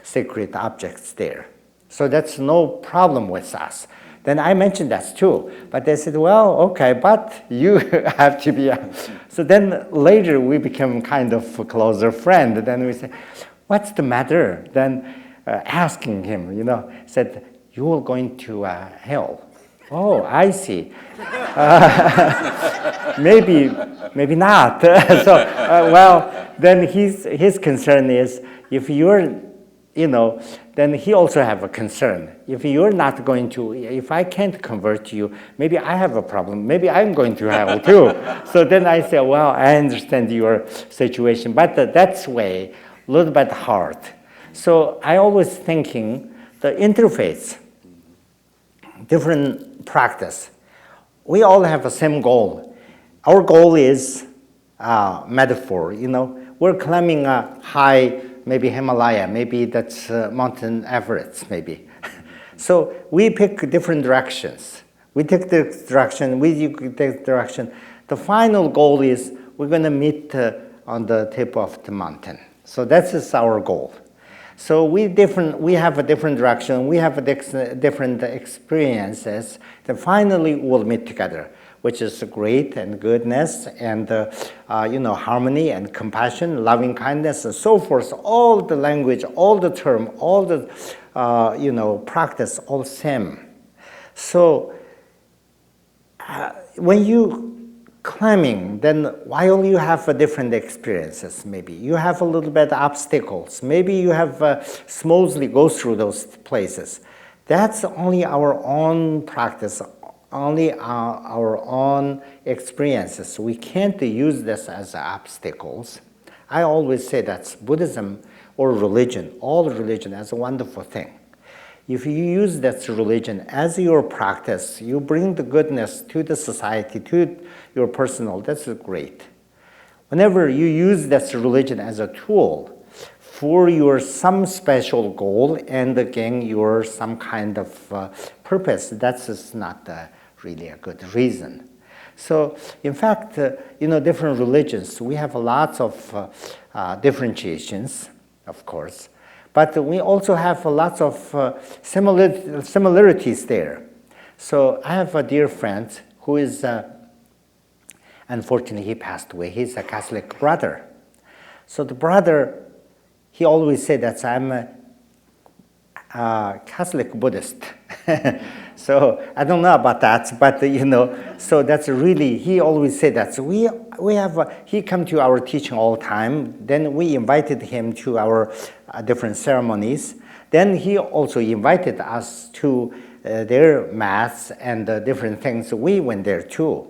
sacred objects there. So that's no problem with us. Then I mentioned that too, but they said, well, okay, but you have to be. So then later we became kind of a closer friend. Then we said, what's the matter? Then asking him, said, you are going to hell. Oh, I see. Maybe not. So, then his concern is if you're, then he also have a concern. If you're not going to, if I can't convert you, maybe I have a problem. Maybe I'm going to hell too. So then I say, well, I understand your situation, but that's way a little bit hard. So I always thinking the interfaith, different practice. We all have the same goal. Our goal is metaphor. We're climbing a high, maybe Himalaya, maybe that's Mountain Everest, maybe. So we pick different directions. We take this direction. We take this direction. The final goal is we're going to meet on the tip of the mountain. So that is our goal. So we have a different direction, we have different experiences, then finally we'll meet together, which is great and goodness and harmony and compassion, loving kindness and so forth, all the language, all the term, all the practice, all same. So when you climbing, then while you have different experiences, maybe you have a little bit obstacles, maybe you have smoothly go through those places. That's only our own practice, only our own experiences. We can't use this as obstacles. I always say that Buddhism or religion, all religion, is a wonderful thing. If you use that religion as your practice, you bring the goodness to the society, to your personal, that's great. Whenever you use that religion as a tool for your some special goal and gain your some kind of purpose, that's not really a good reason. So, in fact, different religions, we have lots of differentiations, of course. But we also have lots of similarities there. So I have a dear friend who is, unfortunately, he passed away. He's a Catholic brother. So the brother, he always said that I'm a Catholic Buddhist. So I don't know about that, but so that's really, he always said that. So we have, he come to our teaching all the time. Then we invited him to our different ceremonies. Then he also invited us to their mass and different things. We went there too.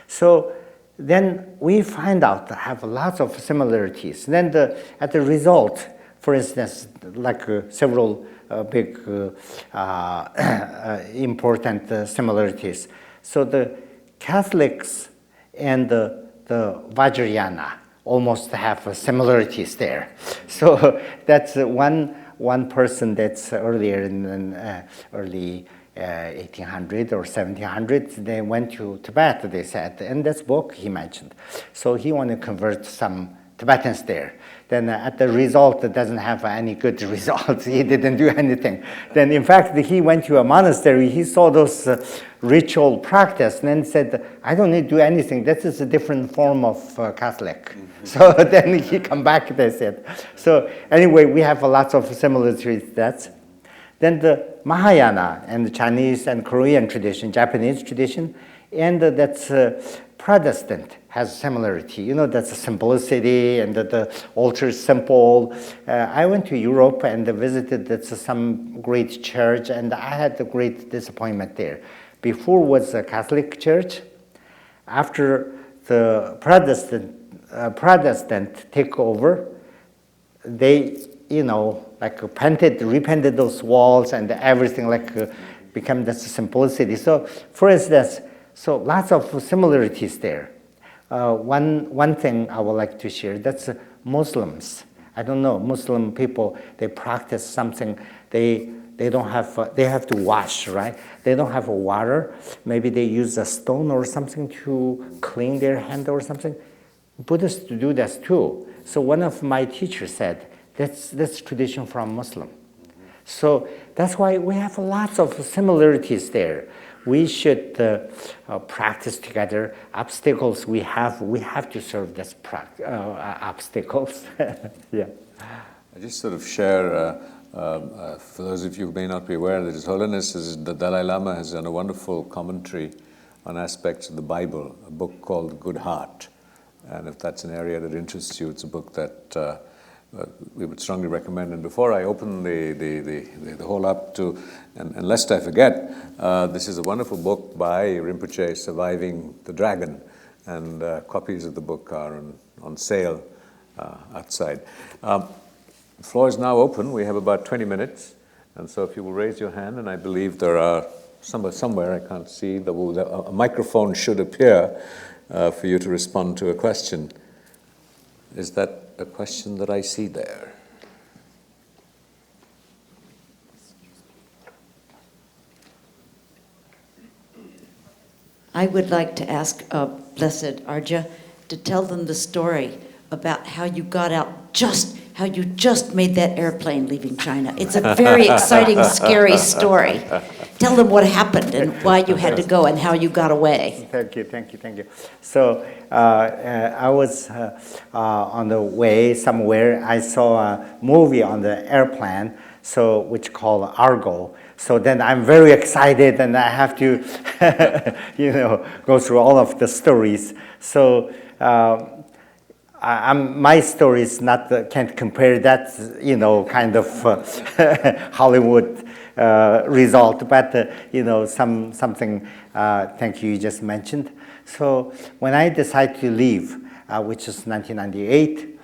So then we find out to have lots of similarities. Then at the result, for instance, like several big important similarities. So the Catholics and the Vajrayana almost have similarities there. So that's one person that's earlier in early 1800 or 1700, they went to Tibet, they said, in this book he mentioned. So he wanted to convert some Tibetans there. Then at the result, it doesn't have any good results. He didn't do anything. Then in fact, he went to a monastery, he saw those ritual practice, and then said, I don't need to do anything. This is a different form of Catholic. Mm-hmm. So then he come back, they said. So anyway, we have lots of similarities to that. Then the Mahayana and the Chinese and Korean tradition, Japanese tradition, and that's Protestant has similarity. You know, that's a simplicity and the altar is simple. I went to Europe and visited some great church, and I had a great disappointment there. Before was a Catholic church. After the Protestant take over, they, you know, like repainted those walls and everything, like become this simplicity. So, for instance, so lots of similarities there. One thing I would like to share, that's Muslims. I don't know, Muslim people, they practice something, they don't have, they have to wash, right? They don't have water. Maybe they use a stone or something to clean their hand or something. Buddhists do that too. So one of my teachers said, that's tradition from Muslim. So that's why we have lots of similarities there. We should practice together. Obstacles we have to serve these obstacles. Yeah. I just sort of share, for those of you who may not be aware, that His Holiness, the Dalai Lama, has done a wonderful commentary on aspects of the Bible, a book called Good Heart. And if that's an area that interests you, it's a book that we would strongly recommend. And before I open the whole up to, and lest I forget, this is a wonderful book by Rinpoche, Surviving the Dragon, and copies of the book are on sale outside. The floor is now open. We have about 20 minutes, and so if you will raise your hand, and I believe there are somewhere, I can't see, a microphone should appear for you to respond to a question. Is that a question that I see there? I would like to ask Blessed Arjia to tell them the story about how you got out, how you just made that airplane leaving China. It's a very exciting, scary story. Tell them what happened and why you had to go and how you got away. Thank you. So I was on the way somewhere. I saw a movie on the airplane, which called Argo. So then I'm very excited, and I have to, go through all of the stories. So my story is not can't compare that, kind of Hollywood result, but something. Thank you just mentioned. So when I decided to leave, which is 1998,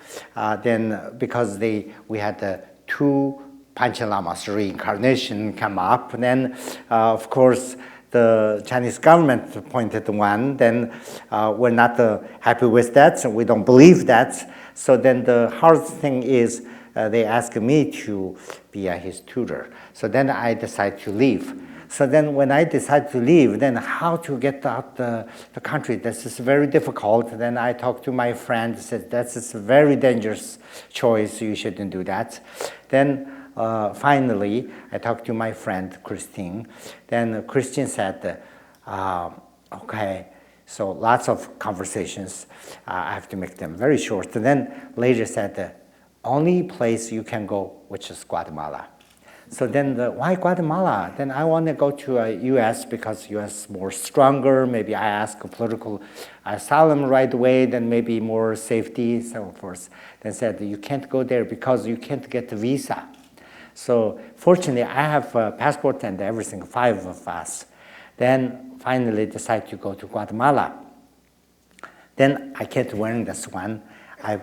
then because we had two Panchen Lama's reincarnation come up, and then of course the Chinese government appointed one. Then we're not happy with that, so we don't believe that. So then the hard thing is they asked me to be his tutor. So then I decided to leave. So then when I decided to leave, then how to get out the country, this is very difficult. Then I talked to my friend, said, that's a very dangerous choice, you shouldn't do that. Then finally, I talked to my friend, Christine. Then Christine said, okay, so lots of conversations. I have to make them very short. And then later said, the only place you can go, which is Guatemala. So then why Guatemala? Then I want to go to U.S. because U.S. more stronger. Maybe I ask a political asylum right away, then maybe more safety, so forth. Then said, you can't go there because you can't get a visa. So fortunately, I have a passport and everything, 5 of us. Then finally decided to go to Guatemala. Then I kept wearing this one. I'm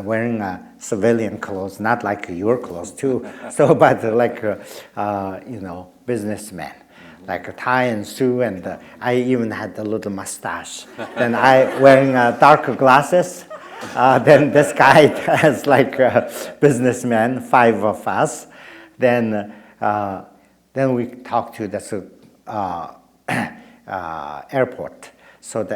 wearing civilian clothes, not like your clothes too. So, but like businessman, like a tie and shoe, and I even had a little mustache. Then I wearing dark glasses. Then this guy has like a businessman, 5 of us. Then we talked to this airport. So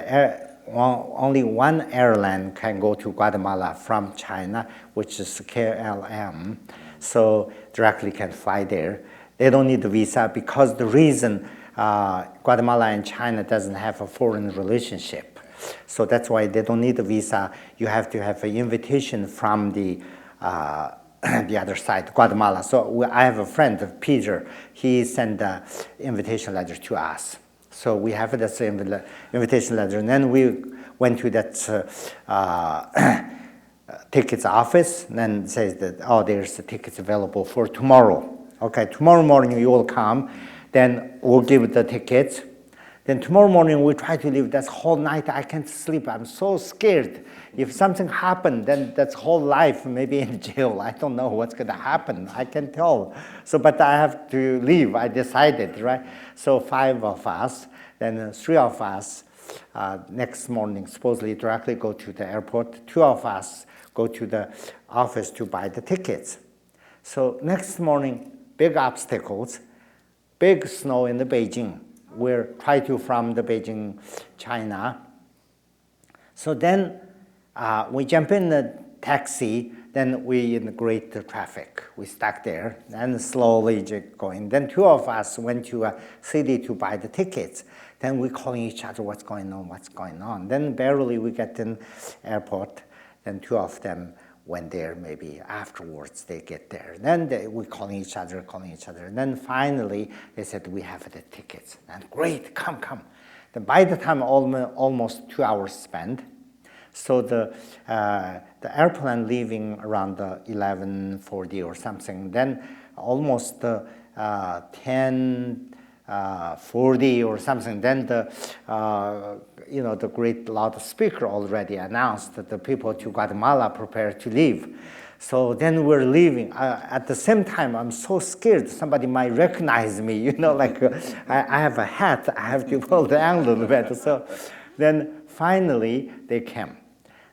only one airline can go to Guatemala from China, which is KLM. So directly can fly there. They don't need a visa because the reason Guatemala and China doesn't have a foreign relationship. So that's why they don't need a visa. You have to have an invitation from the other side, Guatemala. So I have a friend, Peter. He sent an invitation letter to us. So we have this invitation letter, and then we went to that tickets office, and then it says that, oh, there's the tickets available for tomorrow. Okay, tomorrow morning you will come, then we'll give the tickets. Then tomorrow morning we try to leave. That's whole night I can't sleep. I'm so scared. If something happened, then that's whole life maybe in jail. I don't know what's going to happen. I can't tell. So, but I have to leave. I decided, right? So 5 of us, then 3 of us next morning supposedly directly go to the airport. 2 of us go to the office to buy the tickets. So next morning, big obstacles, big snow in the Beijing. We're trying to from the Beijing, China. So then we jump in the taxi, then we in the great traffic. We stuck there, and slowly going. Then 2 of us went to a city to buy the tickets. Then we calling each other, what's going on, what's going on. Then barely we get in airport. Then 2 of them went there, maybe afterwards they get there. Then we calling each other. And then finally they said, we have the tickets. And great, come. Then by the time almost 2 hours spent, so the airplane leaving around 11:40 or something. Then almost 10:40 or something. Then the great loudspeaker already announced that the people to Guatemala prepare to leave. So then we're leaving. At the same time, I'm so scared somebody might recognize me. Like I have a hat. I have to pull down a little bit. So then finally they came.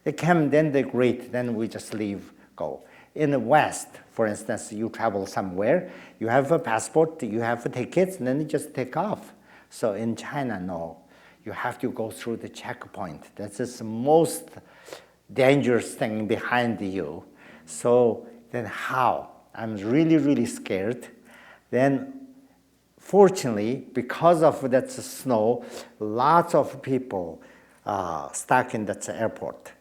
Then they're great. Then we just leave, go. In the West, for instance, you travel somewhere, you have a passport, you have tickets, and then you just take off. So in China, no. You have to go through the checkpoint. That's the most dangerous thing behind you. So then how? I'm really, really scared. Then fortunately, because of that snow, lots of people stuck in that airport.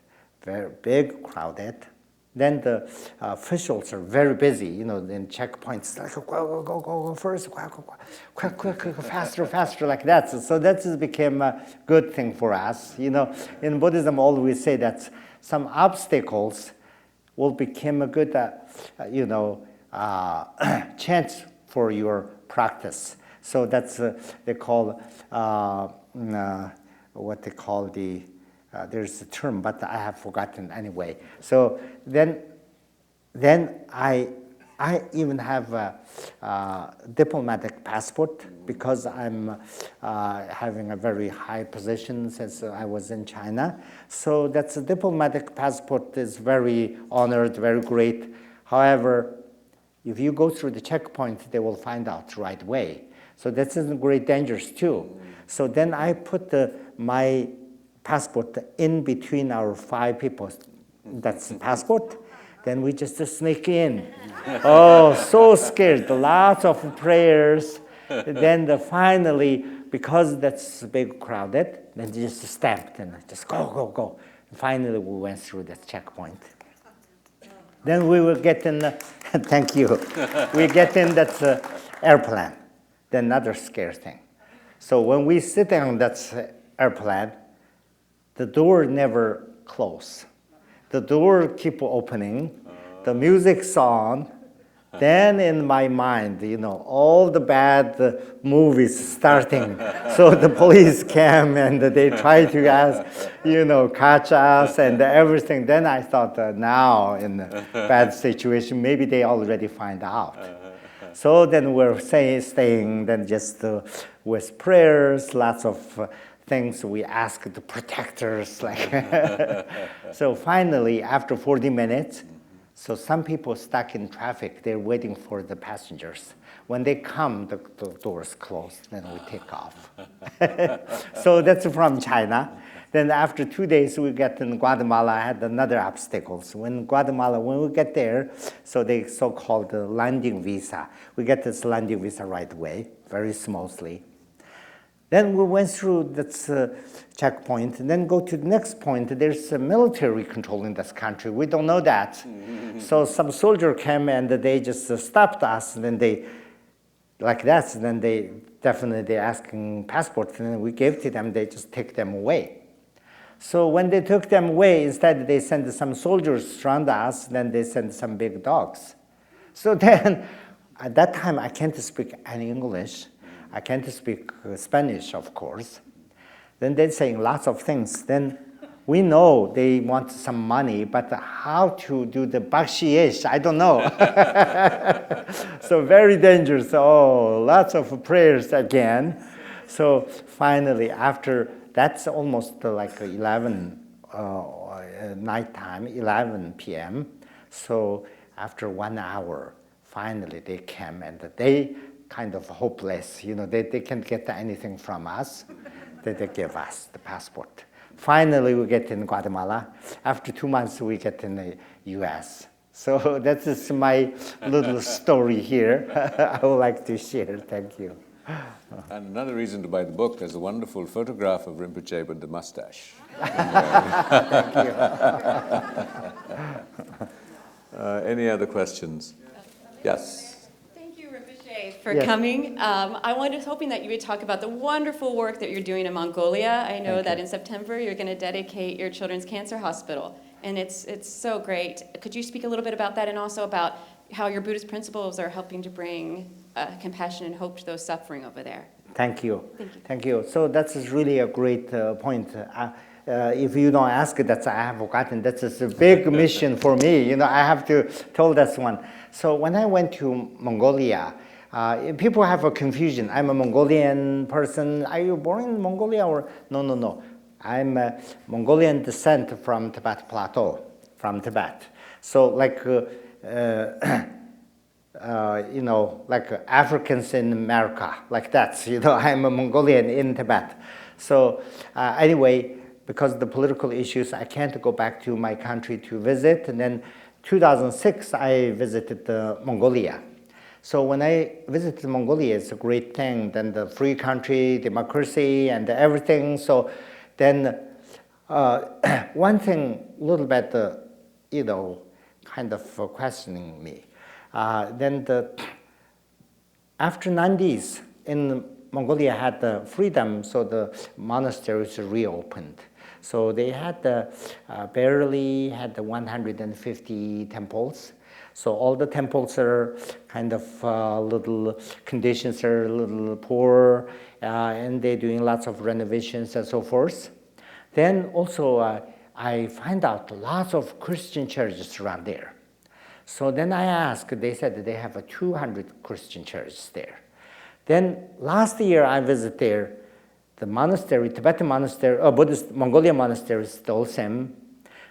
Very big, crowded. Then the officials are very busy, in checkpoints, like, go first, quick, faster, like that. So that became a good thing for us. In Buddhism, always say that some obstacles will become a good, chance for your practice. So that's they call what they call the. There's a term, but I have forgotten anyway. So then I even have a diplomatic passport because I'm having a very high position since I was in China. So that's a diplomatic passport is very honored, very great. However, if you go through the checkpoint, they will find out right away. So that's a great dangers too. So then I put my passport in between our 5 people. That's the passport. Then we just sneak in. Oh, so scared. Lots of prayers. Then finally, because that's big crowded, then just stamped and just go. And finally, we went through that checkpoint. Then we will get in. Thank you. We get in that airplane. Then another scary thing. So when we sit on that airplane, the door never closes. The door keep opening. The music's on. Then in my mind, all the bad movies starting. So the police came and they try to catch us and everything. Then I thought, now in a bad situation, maybe they already find out. So then we're staying, then just with prayers, lots of things we ask the protectors. So finally, after 40 minutes, So some people stuck in traffic, they're waiting for the passengers. When they come, the doors close, then we take off. So that's from China. Then after 2 days, we get in Guatemala, I had another obstacles. When we get there, so they so-called landing visa. We get this landing visa right away, very smoothly. Then we went through this checkpoint, and then go to the next point. There's a military controlling this country. We don't know that. So some soldier came and they just stopped us, and then they, like that, and then they definitely asking passports, and then we gave to them, they just take them away. So when they took them away, instead they sent some soldiers around us, then they sent some big dogs. So then, at that time, I can't speak any English. I can't speak Spanish, of course. Then they're saying lots of things. Then we know they want some money, but how to do the bakshish, I don't know. So very dangerous. Oh, lots of prayers again. So finally, after that's almost like 11 nighttime, 11 p.m. So after 1 hour, finally they came and they kind of hopeless, they can't get anything from us. They give us the passport. Finally, we get in Guatemala. After 2 months, we get in the U.S. So that is my little story here. I would like to share. Thank you. And another reason to buy the book is a wonderful photograph of Rinpoche with the mustache. Thank you. Any other questions? Yes. For coming. I was hoping that you would talk about the wonderful work that you're doing in Mongolia. I know that in September you're going to dedicate your children's cancer hospital, and it's so great. Could you speak a little bit about that, and also about how your Buddhist principles are helping to bring compassion and hope to those suffering over there? Thank you. Thank you. Thank you. So that's really a great point. If you don't ask, that's I have forgotten. That's a big mission for me. I have to tell this one. So when I went to Mongolia, people have a confusion. I'm a Mongolian person. Are you born in Mongolia or? No. I'm a Mongolian descent from Tibet Plateau, from Tibet. So like, like Africans in America, like that. I'm a Mongolian in Tibet. So anyway, because of the political issues, I can't go back to my country to visit. And then 2006, I visited Mongolia. So when I visited Mongolia, it's a great thing. Then the free country, democracy, and everything. So then one thing, a little bit, kind of questioning me. Then after 90s, in Mongolia had the freedom, so the monasteries reopened. So they had barely had the 150 temples. So all the temples are kind of little conditions are a little poor, and they're doing lots of renovations and so forth. Then also I find out lots of Christian churches around there. So then I asked, they said they have 200 Christian churches there. Then last year I visited there, the monastery, Tibetan monastery, Buddhist Mongolian monastery is still the same.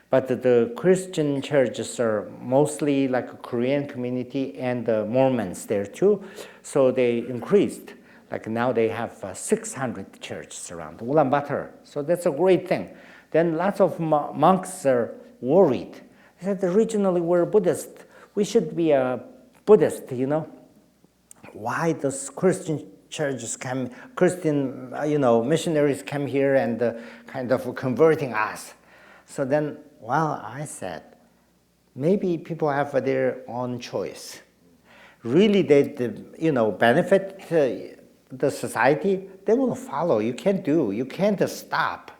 But the Christian churches are mostly like a Korean community and the Mormons there too. So they increased. Like now they have 600 churches around Ulaanbaatar. So that's a great thing. Then lots of monks are worried. They said originally we're Buddhist. We should be a Buddhist, Why does Christian churches come, Christian, missionaries come here and kind of converting us? So then, I said, maybe people have their own choice. Really, they benefit the society, they will follow. You can't stop.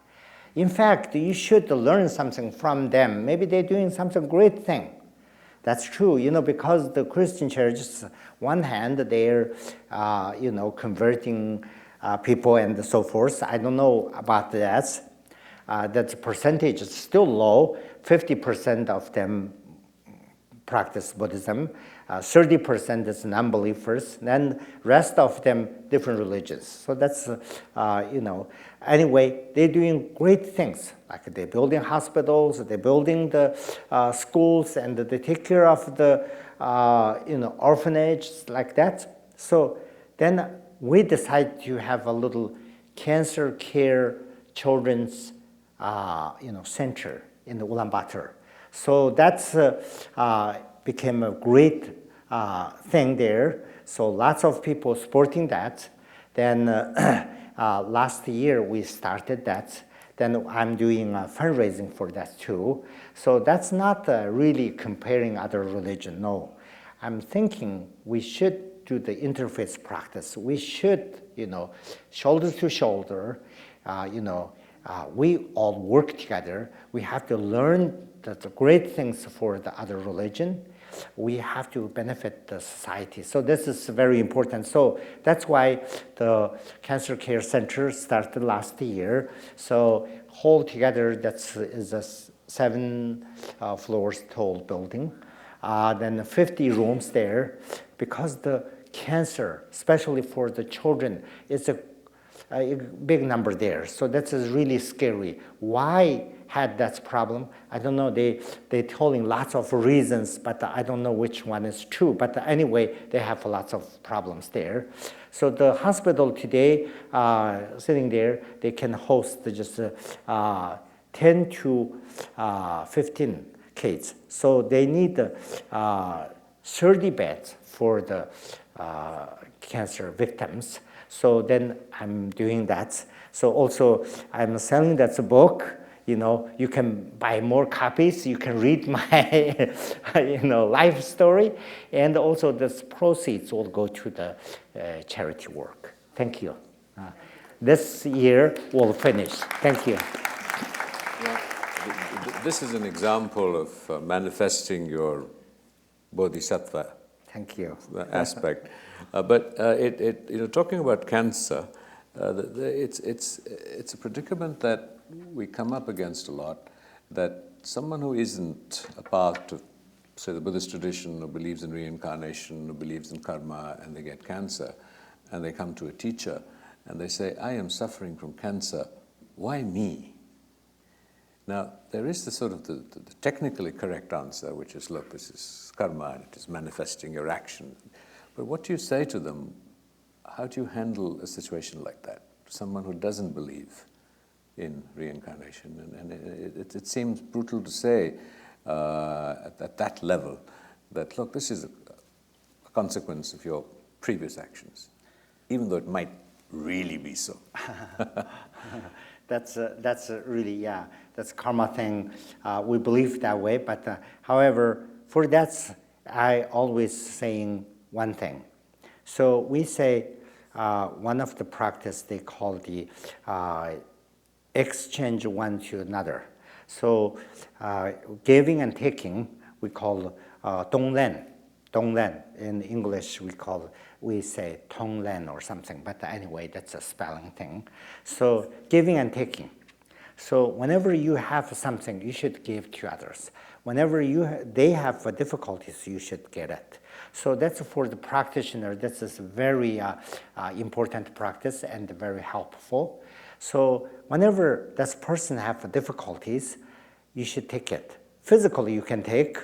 In fact, you should learn something from them. Maybe they're doing something great thing. That's true, because the Christian churches, one hand, they're, converting people and so forth. I don't know about that. That percentage is still low. 50% of them practice Buddhism. 30% is non-believers, then rest of them different religions. So that's, anyway, they're doing great things. Like they're building hospitals, they're building the schools, and they take care of the, orphanage, like that. So then we decided to have a little cancer care children's, center in the Ulaanbaatar. So that's became a great thing there. So lots of people supporting that. Then last year we started that. Then I'm doing fundraising for that too. So that's not really comparing other religion, no. I'm thinking we should do the interfaith practice. We should, shoulder to shoulder, we all work together. We have to learn the great things for the other religion. We have to benefit the society. So this is very important. So that's why the Cancer Care Center started last year. So whole together, is a 7 floors tall building. Then 50 rooms there, because the cancer, especially for the children, is a big number there. So that's really scary. Why had that problem? I don't know. They're telling lots of reasons, but I don't know which one is true. But anyway, they have lots of problems there. So the hospital today, sitting there, they can host just 10 to 15 kids. So they need 30 beds for the cancer victims. So then I'm doing that. So also I'm selling that book. You can buy more copies. You can read my, life story. And also the proceeds will go to the charity work. Thank you. This year we'll finish. Thank you. This is an example of manifesting your bodhisattva. Thank you. Aspect. But talking about cancer, it's a predicament that we come up against a lot, that someone who isn't a part of, say, the Buddhist tradition, or believes in reincarnation, or believes in karma, and they get cancer, and they come to a teacher, and they say, I am suffering from cancer, why me? Now, there is the sort of the technically correct answer, which is, look, this is karma, and it is manifesting your action. But what do you say to them? How do you handle a situation like that? Someone who doesn't believe in reincarnation. And it seems brutal to say at that level that, look, this is a consequence of your previous actions, even though it might really be so. That's really, that's karma thing. We believe that way, but however, for that, I always saying one thing. So we say one of the practice they call the exchange one to another. So giving and taking, we call donglen. Donglen. In English, we say tonglen or something, but anyway, that's a spelling thing. So giving and taking. So whenever you have something, you should give to others. Whenever they have difficulties, you should get it. So that's for the practitioner. This is a very important practice and very helpful. So whenever that person have difficulties, you should take it. Physically, you can take,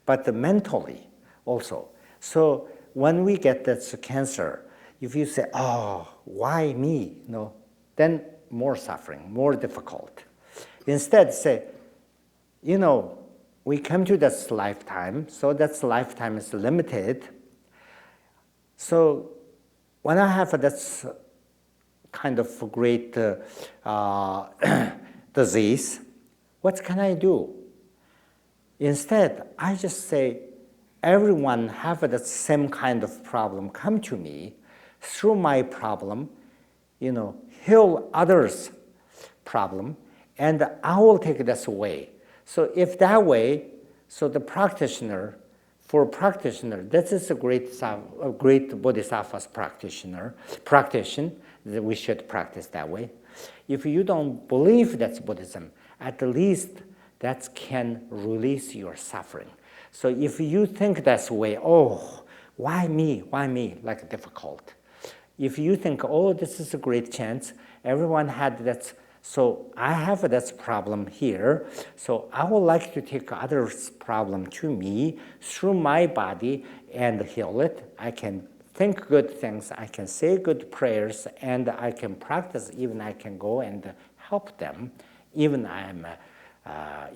but mentally also. So when we get that cancer, if you say, oh, why me? No, then more suffering, more difficult. Instead, say, we come to this lifetime, so that lifetime is limited. So when I have this kind of great disease, what can I do? Instead, I just say, everyone have the same kind of problem come to me. Through my problem, heal others' problem, and I will take this away. So if that way, so the practitioner, this is a great bodhisattva's practition, that we should practice that way. If you don't believe that's Buddhism, at least that can release your suffering. So if you think that's way, oh, why me, like difficult. If you think, oh, this is a great chance, everyone had that, so I have that problem here, so I would like to take others' problem to me through my body and heal it. I can think good things, I can say good prayers, and I can practice, even I can go and help them, even I'm a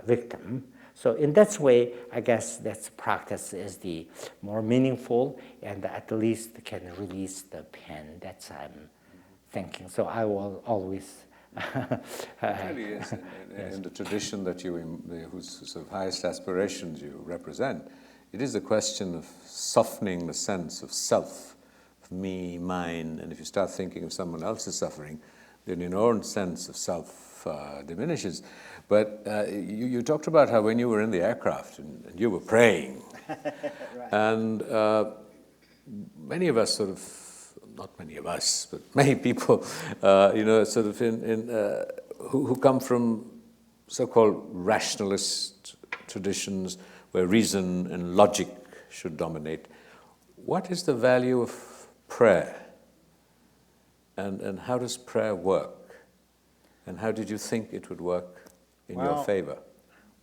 victim. So in that way, I guess that practice is the more meaningful and at least can release the pain. That's I'm thinking. So I will always. It really is in the tradition that whose sort of highest aspirations you represent. It is a question of softening the sense of self, of me, mine, and if you start thinking of someone else's suffering, then your own sense of self diminishes. But you talked about how when you were in the aircraft and you were praying, right. And many of us sort of, not many of us, but many people, sort of who come from so-called rationalist traditions where reason and logic should dominate. What is the value of prayer? And how does prayer work? And how did you think it would work in your favor?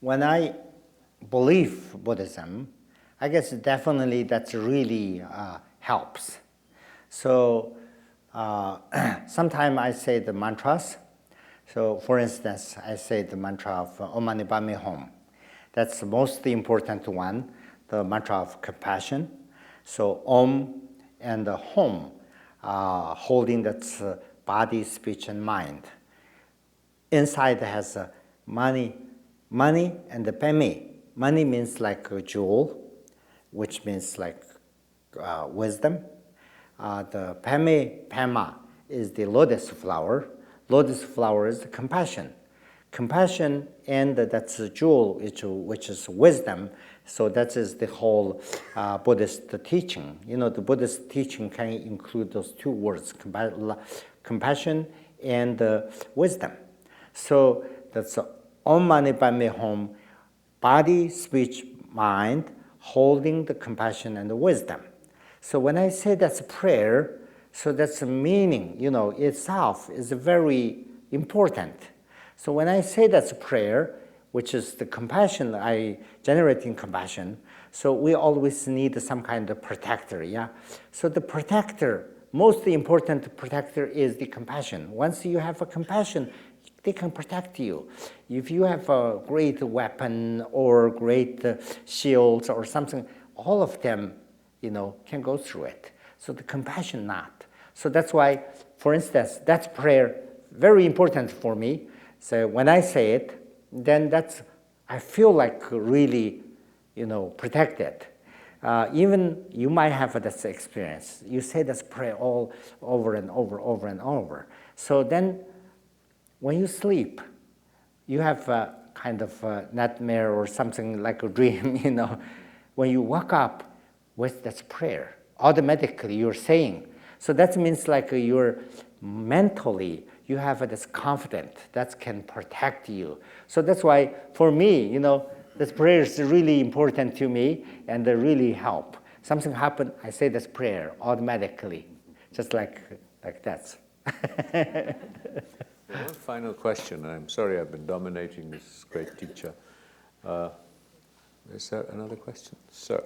When I believe Buddhism, I guess definitely that really helps. So sometimes I say the mantras. So for instance, I say the mantra of Om Mani Padme Hum. That's the most important one, the mantra of compassion. So Om and the Hum, holding that body, speech, and mind. Inside has Mani and the Padme. Mani means like a jewel, which means like wisdom. The Padma is the lotus flower. Lotus flower is compassion. Compassion, and that's a jewel, which is wisdom. So that is the whole Buddhist teaching. The Buddhist teaching can include those two words, compassion and wisdom. So that's Om Mani Padme Hum, body, speech, mind, holding the compassion and the wisdom. So when I say that's a prayer, so that's a meaning, itself is very important. So when I say that's a prayer, which is the compassion, generating compassion, so we always need some kind of protector, yeah? So the protector, most important protector is the compassion. Once you have a compassion, they can protect you. If you have a great weapon or great shields or something, all of them, can go through it. So the compassion not. So that's why, for instance, that's prayer, very important for me. So when I say it, then I feel like really, protected. Even you might have this experience. You say this prayer all over and over and over. So then when you sleep, you have a kind of a nightmare or something like a dream, When you wake up with that prayer, automatically you're saying. So that means like you're mentally, you have this confidence that can protect you. So that's why, for me, this prayer is really important to me and they really help. Something happen, I say this prayer automatically, just like that. One final question. I'm sorry I've been dominating this great teacher. Is there another question? Sir.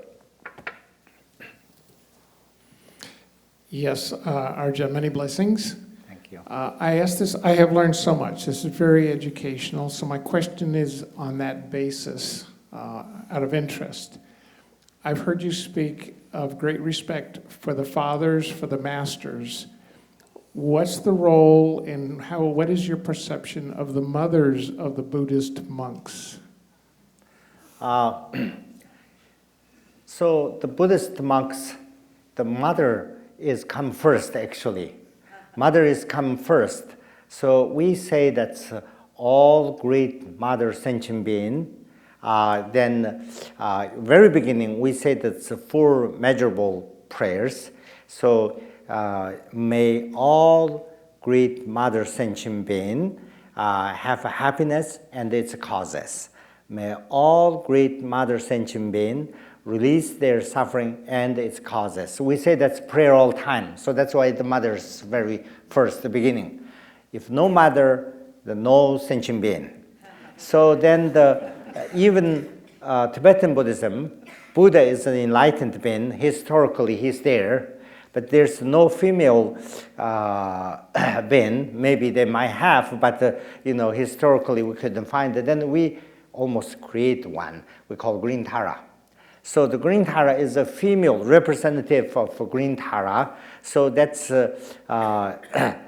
Yes, Arjia, many blessings. Thank you. I asked this, I have learned so much. This is very educational. So my question is on that basis, out of interest. I've heard you speak of great respect for the fathers, for the masters. What's the role and what is your perception of the mothers of the Buddhist monks? So the Buddhist monks, the mother is come first, actually. Mother is come first. So we say that all great mother sentient being, then very beginning we say that 4 measurable prayers. So may all great mother sentient being have a happiness and its causes. May all great Mother Sentient Being release their suffering and its causes. We say that's prayer all time. So that's why the mother's very first, the beginning. If no mother, then no sentient being. So then even Tibetan Buddhism, Buddha is an enlightened being. Historically, he's there. But there's no female being. Maybe they might have, but historically we couldn't find it. Then we almost create one. We call Green Tara. So the Green Tara is a female representative of Green Tara. So that's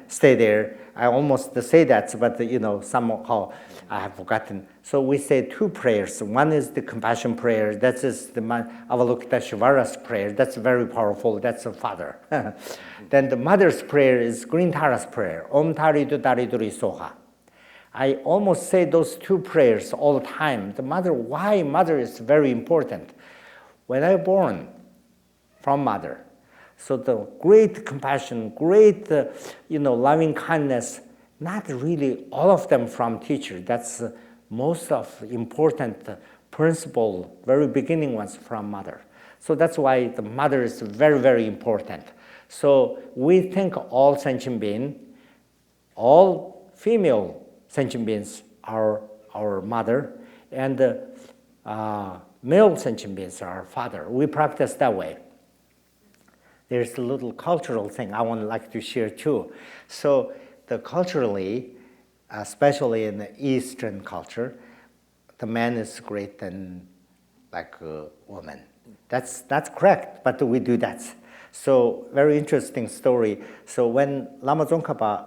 stay there. I almost say that, but somehow I have forgotten. So we say two prayers. One is the compassion prayer. That is the Avalokiteshvara's prayer. That's very powerful. That's the father. Then the mother's prayer is Green Tara's prayer. Om Taridu Tariduri Soha. I almost say those two prayers all the time. The mother, why mother is very important. When I was born from mother, so the great compassion, great loving kindness, not really all of them from teacher. That's most of important principle, very beginning ones from mother. So that's why the mother is very, very important. So we think all sentient beings, all female sentient beings are our mother, and male sentient beings are our father. We practice that way. There's a little cultural thing I would like to share too. So culturally, especially in the Eastern culture, the man is greater than like a woman. That's correct, but we do that. So very interesting story. So when Lama Tsongkhapa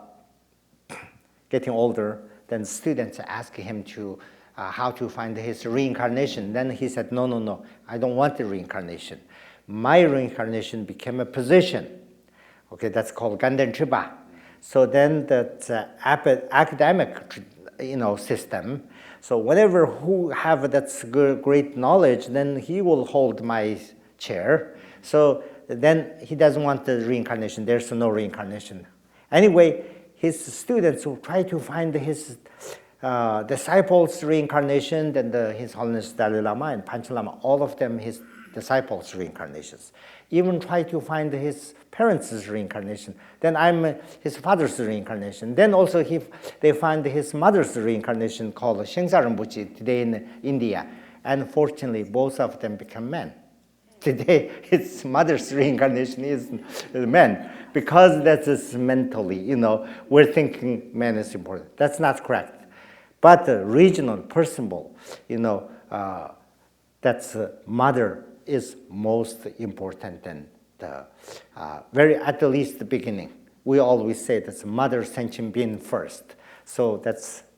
getting older, then students ask him to how to find his reincarnation. Then he said, no, I don't want the reincarnation. My reincarnation became a position. Okay, that's called Ganden Chiba. So then that academic system, so whatever who have that great knowledge, then he will hold my chair. So then he doesn't want the reincarnation. There's no reincarnation. Anyway, his students will try to find his disciples' reincarnation, then His Holiness Dalai Lama and Panchen Lama, all of them his disciples' reincarnations. Even try to find his parents' reincarnation. Then I'm his father's reincarnation. Then also they find his mother's reincarnation called Shengsa Rinpoche today in India. And fortunately, both of them become men. Today, his mother's reincarnation is men, because that is mentally, we're thinking man is important. That's not correct. But the regional, personal, that's mother is most important than the at the least the beginning. We always say that's mother sentient being first. So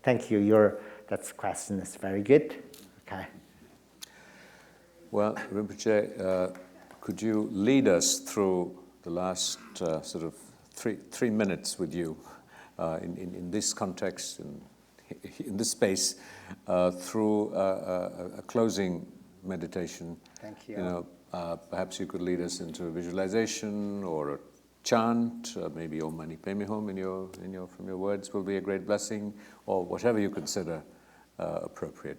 thank you. That question is very good. Okay. Well, Rinpoche, could you lead us through the last sort of three minutes with you in this context, in this space, through a closing meditation? Thank you. Perhaps you could lead us into a visualization or a chant, maybe Om Mani Padme Hum from your words will be a great blessing, or whatever you consider appropriate.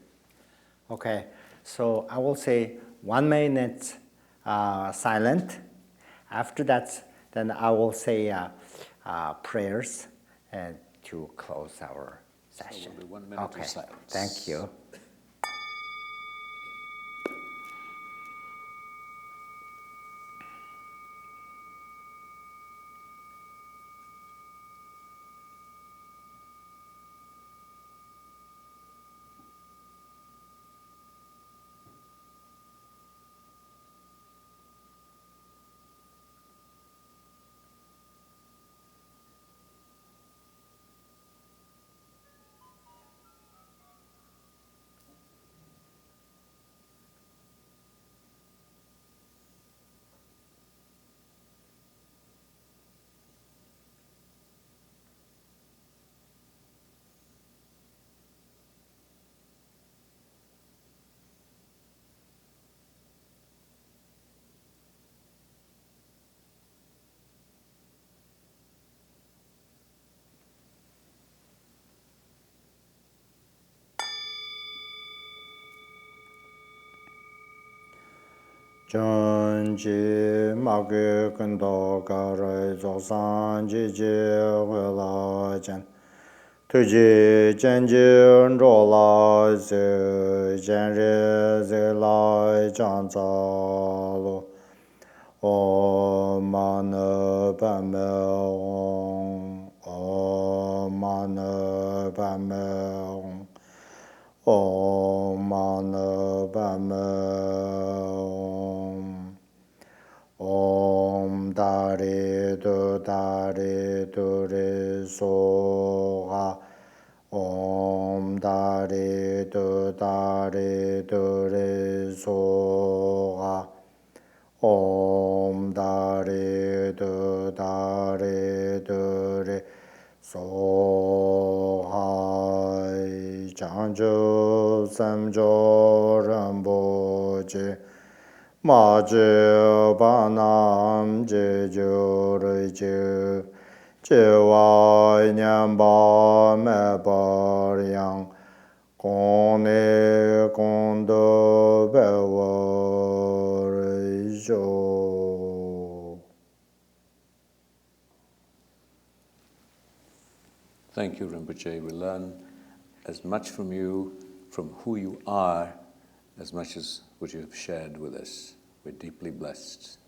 Okay, so I will say 1 minute silent. After that, then I will say prayers to close our session. So we'll do 1 minute of silence. Thank you. Chunji Magi Kundo Garai Zosan Jiji Wela Jan Tuji Janji Rola Zi Janri Zilai Janzalo Om Mani Padme Hum Om Mani Padme Hum Om Mani Padme Hum Om Dari Du Re So Ha Om Dari Du Re So Ha Om Dari Du Re So Ha Chanjo Samjo Rinpoche Ma je ba nam je jo re je wa nyam ba me ba yang gong ne gong do be wo re jo. Thank you, Rinpoche. We learn as much from you, from who you are, as much as what you have shared with us. We're deeply blessed.